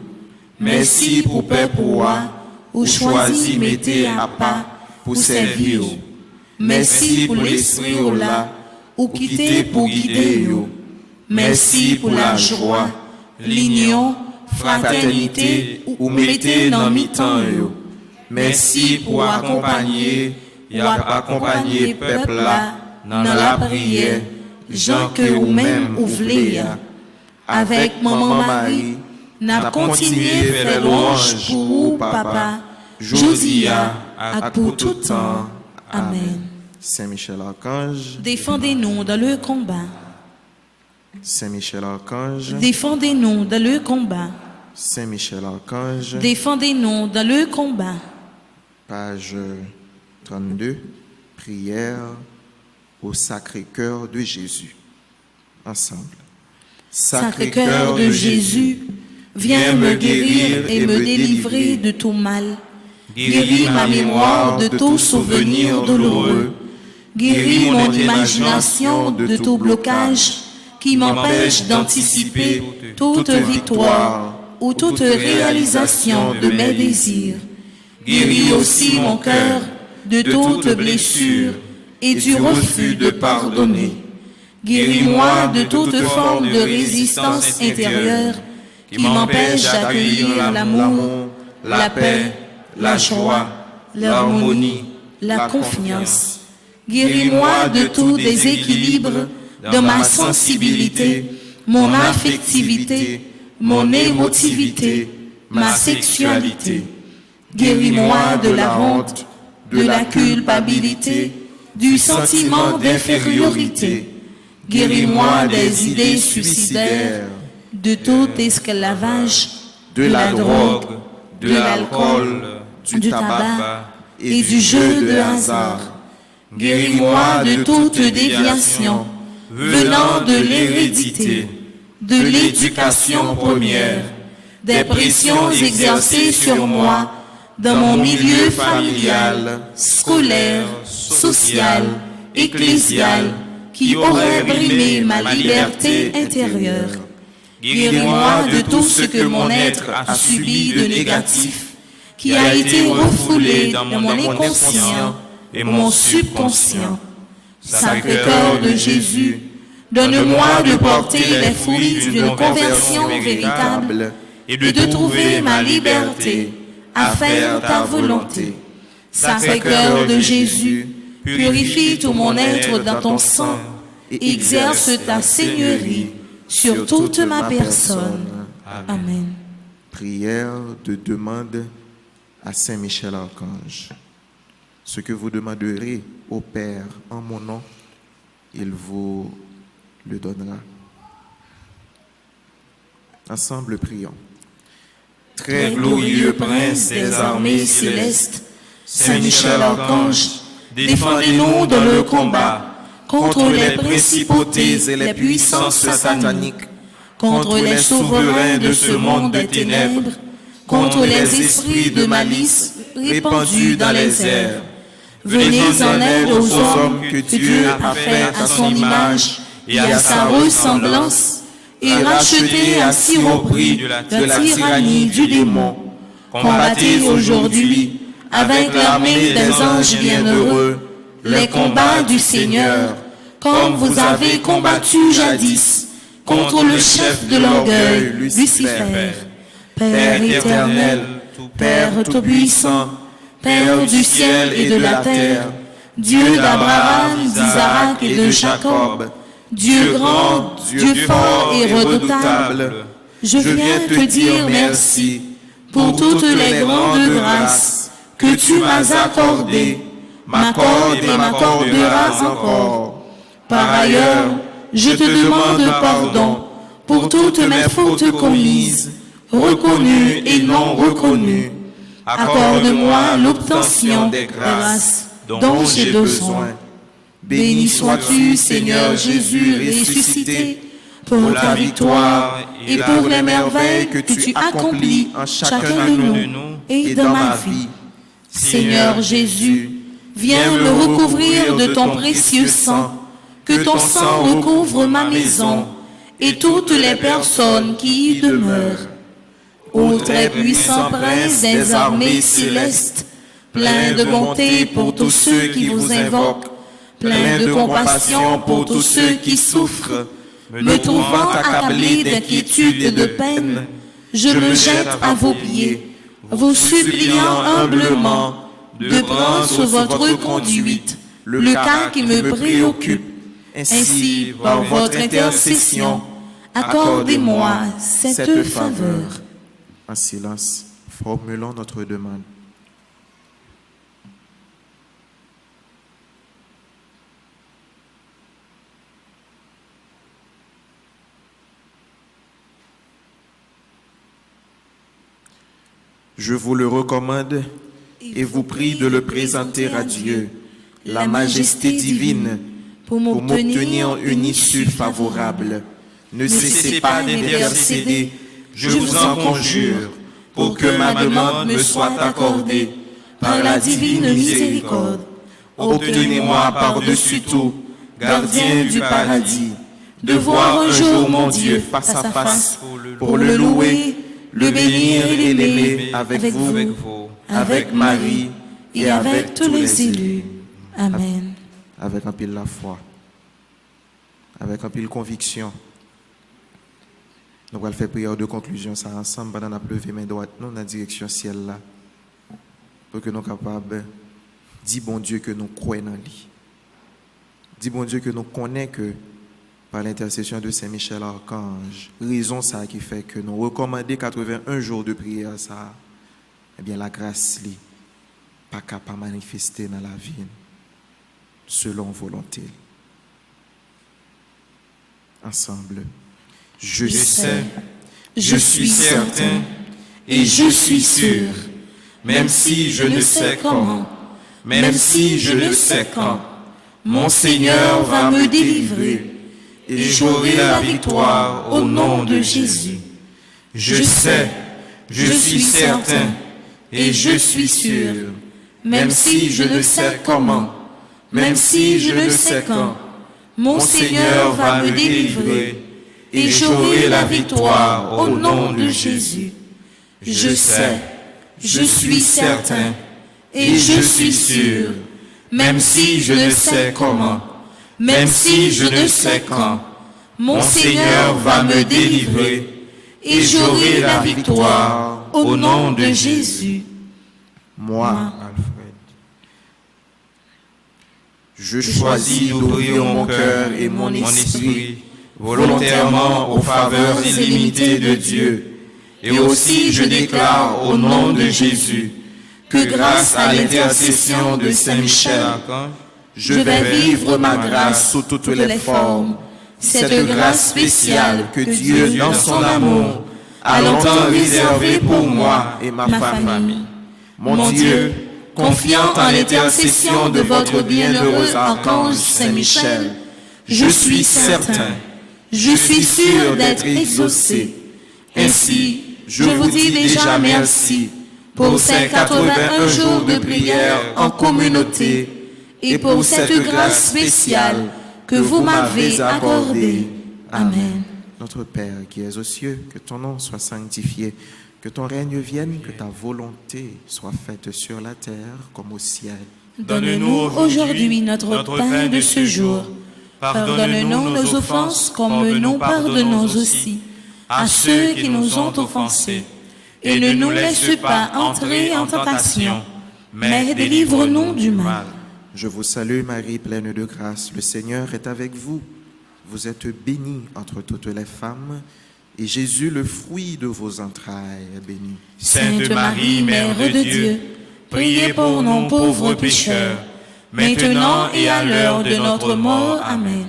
Merci pour peuple ou choisi mettez à pas pour servir. Merci pour l'esprit ou là, ou quitter pour guider yo. Merci pour la joie, l'union, fraternité ou mettez dans mi-temps yo. Merci pour accompagner peuple là dans la prière, gens que ou même ou vle. Avec maman Marie, n'a continué faire louange pour vous, papa, Josia, à pour tout temps. Amen. Saint Michel Archange, Défendez-nous dans le combat. Saint Michel Archange, Défendez-nous dans le combat. Saint Michel Archange, Défendez-nous dans le combat. page 32, prière au Sacré-Cœur de Jésus. Ensemble. Sacré-Cœur de Jésus, viens me guérir et me délivrer de tout mal. Guéris ma mémoire de tout souvenir douloureux. Guéris mon imagination de tout blocage qui m'empêche d'anticiper toute victoire ou toute réalisation de mes désirs. Guéris aussi mon cœur de toute blessure et du refus de pardonner. Guéris-moi de toute forme de résistance intérieure qui m'empêche d'accueillir l'amour, la paix, la joie, l'harmonie, la confiance. Guéris-moi de tout déséquilibre de ma sensibilité, mon affectivité, mon émotivité, ma sexualité. Guéris-moi de la honte, de la culpabilité, du sentiment d'infériorité. Guéris-moi des idées suicidaires, de tout esclavage, de la drogue, de l'alcool, du tabac et du jeu de hasard. Guéris-moi de toute déviation venant de l'hérédité, de l'éducation première, des pressions exercées sur moi dans mon milieu familial, scolaire, social, ecclésial, qui aurait brimé ma liberté intérieure. Guéris-moi de tout ce que mon être a subi de négatif, qui a été refoulé dans mon inconscient et mon subconscient. Sacré-Cœur de Jésus, donne-moi de porter les fruits d'une conversion véritable et de trouver ma liberté à faire ta volonté. Sacré-Cœur de Jésus, purifie tout mon être dans ton sang et exerce ta seigneurie sur toute ma personne. Amen. Prière de demande à Saint Michel Archange. Ce que vous demanderez au Père en mon nom, il vous le donnera. Ensemble, prions. Très glorieux prince des armées célestes, Saint Michel Archange, défendez-nous dans le combat contre les principautés et les puissances sataniques, contre les souverains de ce monde des ténèbres, contre les esprits de malice répandus dans les airs. Venez en aide aux hommes que Dieu a fait à son image et à sa ressemblance, et rachetez à si haut prix de la tyrannie du démon. Combattez aujourd'hui, avec l'armée des anges bienheureux, les combats du Seigneur, comme vous avez combattu jadis contre le chef de l'orgueil, Lucifer. Père éternel, Père tout-puissant, Père du ciel et de la terre, Dieu d'Abraham, d'Isaac et de Jacob, Dieu grand, Dieu fort et redoutable, je viens te dire merci pour toutes les grandes grâces que tu m'as accordées, m'accordes et m'accorderas encore. Par ailleurs, je te demande pardon pour toutes mes fautes commises, reconnues et non reconnues. Accorde-moi l'obtention des grâces dont j'ai besoin. Béni sois-tu, Seigneur Jésus ressuscité, pour ta victoire et pour les merveilles que tu accomplis en chacun de nous et dans ma vie. Seigneur Jésus, viens me recouvrir de ton précieux sang, que ton sang recouvre ma maison et toutes les personnes qui y demeurent. Ô très puissant prince des armées célestes, plein de bonté pour tous ceux qui vous invoquent, plein de compassion pour tous ceux qui souffrent, me trouvant accablé d'inquiétude et de peine, je me jette à vos pieds, vous suppliant humblement de prendre sous votre conduite le cas qui me préoccupe. Ainsi, par votre intercession, accordez-moi cette faveur. En silence, formulons notre demande. Je vous le recommande et vous prie de le présenter à Dieu, la majesté divine, pour m'obtenir une issue favorable. Ne cessez pas d'intercéder, je vous en conjure, pour que ma demande me soit accordée par la divine miséricorde. Obtenez-moi par-dessus tout, gardien du paradis, de voir un jour mon Dieu face à face, pour le louer, le bénir et l'aimer avec vous, avec Marie et avec tous les élus. Amen. Avec un pile la foi, avec un pile conviction. Nous allons faire prière de conclusion, ça ensemble, pendant la lever main droite, nous, dans la direction ciel là, pour que nous soyons capables de dire, bon Dieu, que nous croyons en lui. Dis, bon Dieu, que nous connaissons que, par l'intercession de Saint-Michel Archange, raison ça qui fait que nous recommandons 81 jours de prière, ça, eh bien, la grâce, n'est pas capable de manifester dans la vie, selon volonté. Ensemble. Je sais, je suis certain et je suis sûr, même si je ne sais comment, même si je ne sais quand, mon Seigneur va me délivrer et j'aurai la victoire au nom de Jésus. Je sais, je suis certain et je suis sûr, même si je ne sais comment, même si je ne sais quand, mon Seigneur va me délivrer et j'aurai la victoire au nom de Jésus. Je sais, je suis certain et je suis sûr, même si je ne sais comment, même si je ne sais quand, mon Seigneur va me délivrer et j'aurai la victoire au nom de Jésus. Moi, Alfred, je choisis d'ouvrir mon cœur et mon esprit volontairement aux faveurs illimitées de Dieu. Et aussi je déclare au nom de Jésus que grâce à l'intercession de Saint-Michel, je vais vivre ma grâce sous toutes les formes. Cette grâce spéciale que Dieu, dans son amour, a longtemps réservée pour moi et ma famille. Mon Dieu, confiant en l'intercession de votre bienheureux archange Saint-Michel, je suis certain, je suis sûr d'être exaucé. Ainsi, je vous dis déjà merci pour ces 81 jours de prière en communauté et pour cette grâce spéciale que vous m'avez accordée. Amen. Notre Père qui es aux cieux, que ton nom soit sanctifié, que ton règne vienne, que ta volonté soit faite sur la terre comme au ciel. Donne-nous aujourd'hui notre pain de ce jour. Pardonne-nous nos offenses comme nous pardonnons aussi à ceux qui nous ont offensés. Et ne nous laisse pas entrer en tentation, mais délivre-nous du mal. Je vous salue Marie, pleine de grâce, le Seigneur est avec vous. Vous êtes bénie entre toutes les femmes, et Jésus, le fruit de vos entrailles, est béni. Sainte Marie, Mère de Dieu, priez pour nous pauvres pécheurs, maintenant et à l'heure de notre mort. Amen.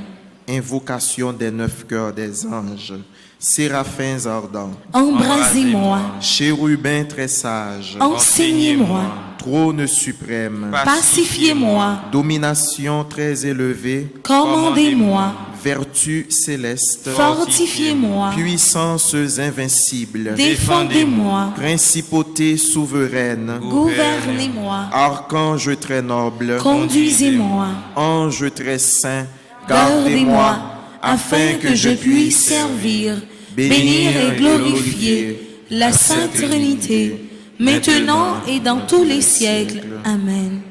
Invocation des 9 cœurs des anges, séraphins ardents, Embrasez-moi, chérubins très sages, enseignez-moi, trône suprême, pacifiez-moi, domination très élevée, commandez-moi, vertu céleste, fortifiez-moi, puissances invincibles, défendez-moi, principauté souveraine, gouvernez-moi, archange très noble, conduisez-moi, ange très saint, gardez-moi, afin que je puisse servir, bénir et glorifier la Sainte Trinité, maintenant et dans tous les siècles. Amen.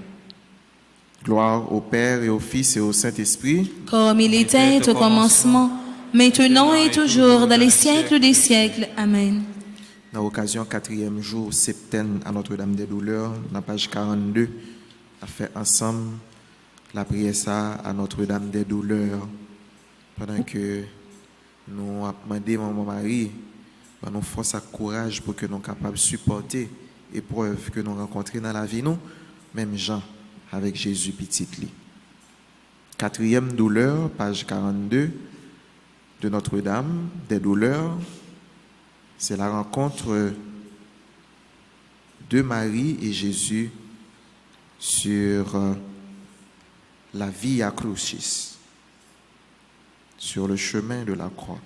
Gloire au Père et au Fils et au Saint-Esprit, Comme il était au commencement, maintenant et toujours, dans les siècles des siècles. Amen. dans l'occasion 4e jour septaine à Notre-Dame des Douleurs, dans la page 42, a fait ensemble la prière ça à Notre-Dame des Douleurs, pendant que nous avons demandé à mon mari, nous force à courage pour que nous soyons capables de supporter les épreuves que nous rencontrons dans la vie, nous, même Jean, avec Jésus petit lit. 4e douleur, page 42 de Notre-Dame des Douleurs, c'est la rencontre de Marie et Jésus sur la Via Crucis, sur le chemin de la croix.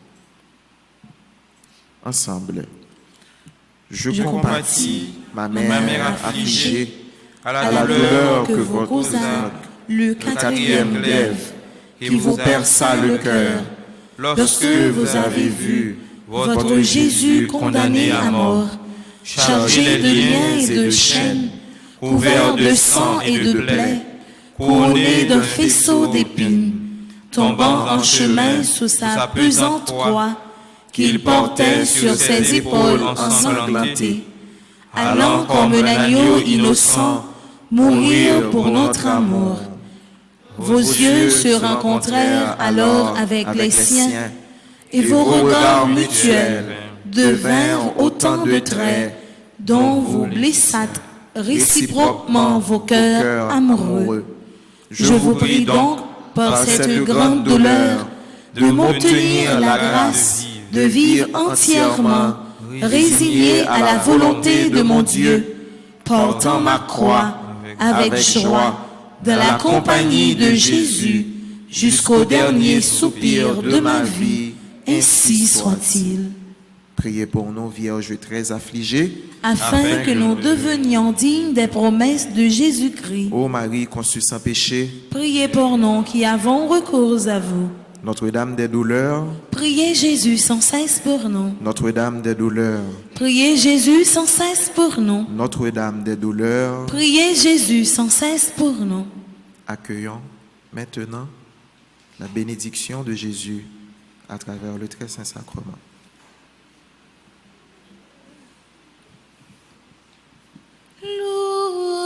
Ensemble, je compatis ma mère affligée à à la la douleur douleur que votre âme, le le quatrième glaive, qui vous perça le cœur, lorsque vous avez vu votre Jésus condamné à mort, chargé de liens et de chaînes, couvert de sang et de plaies, couronné d'un faisceau d'épines, tombant en chemin sous sa pesante croix, qu'il portait sur ses épaules ensanglantées, allant comme un agneau innocent, mourir pour notre amour. Vos yeux se rencontrèrent alors avec les siens, et vos regards mutuels devinrent autant de traits dont vous blessâtes réciproquement vos cœurs amoureux. Je vous prie donc, par cette grande douleur, de m'obtenir la grâce de vivre entièrement résigné à la volonté de mon Dieu, portant ma croix avec joie dans la compagnie de Jésus jusqu'au dernier soupir de ma vie. Ainsi soit-il. Priez pour nous, Vierge très affligée, Afin que nous devenions dignes des promesses de Jésus-Christ. ô Marie conçue sans péché, Priez pour nous qui avons recours à vous. Notre-Dame des douleurs, Priez Jésus sans cesse pour nous. Notre-Dame des douleurs, Priez Jésus sans cesse pour nous. Notre-Dame des douleurs, Priez Jésus sans cesse pour nous. accueillons maintenant la bénédiction de Jésus à travers le très saint sacrement.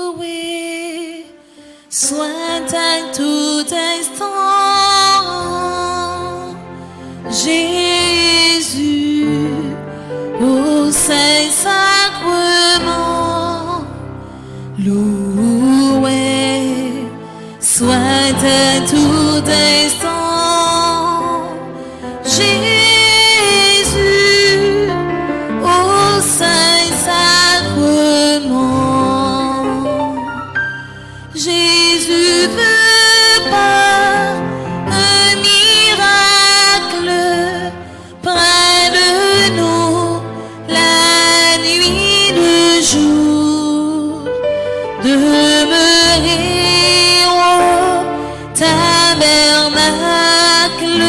Loué soit à tout instant Jésus au Saint-Sacrement. Loué soit à tout instant Jésus au Saint-Sacrement. Jésus veut par un miracle près de nous la nuit, le jour, demeurer au tabernacle,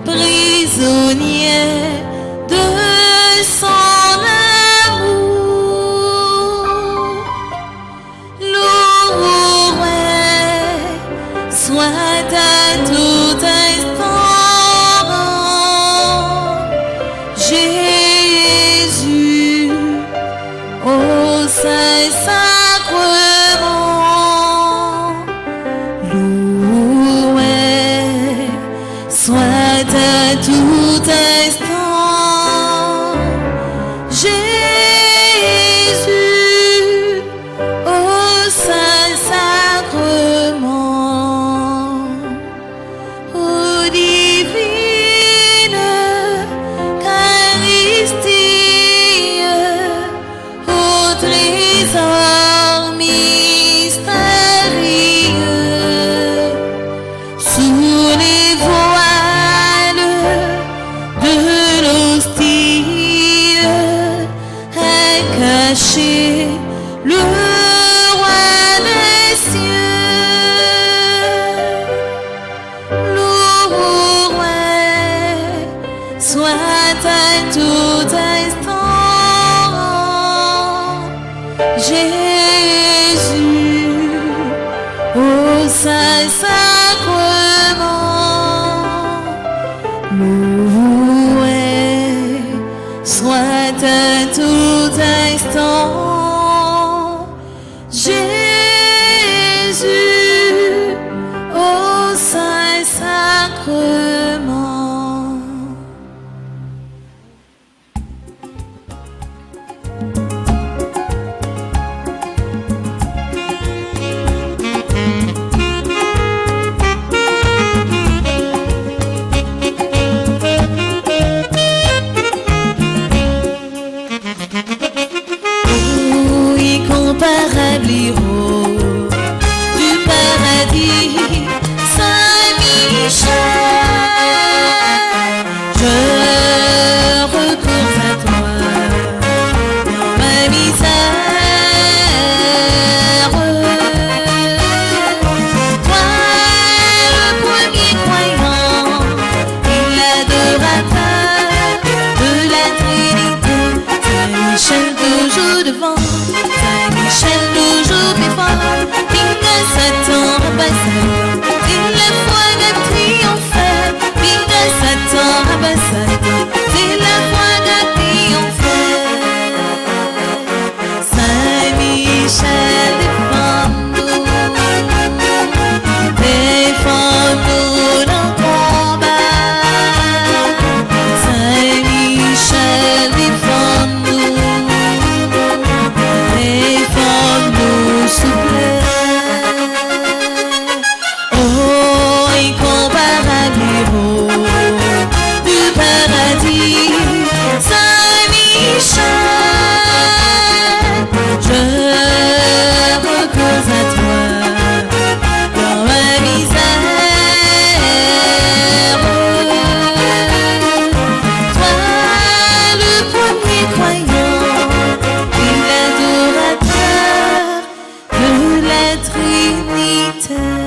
prisonnier de son amour. Loué soit à tout instant Jésus au Saint-Sacrement. Loué soit Jésus, au Saint-Sacrement, loué soit à tout instant. Jésus, au Saint-Sacrement. Incomparable héros du paradis, Saint-Michel, je recours à toi dans ma misère. Toi, le premier croyant et l'adorateur de la Trinité, Saint-Michel toujours devant, Saint-Michel toujours plus fort, Pinga Satan ambassadeur, c'est la foi de triompher, Pinga Satan ambassadeur, c'est la foi de triompher. Saint-Michel défends-nous, défends-nous dans le combat. Saint-Michel défends-nous, défends-nous s'il vous plaît. Oh, incomparable héros du paradis, Saint-Michel, je recours à toi dans ma misère. Toi, le premier croyant et l'adorateur de la Trinité.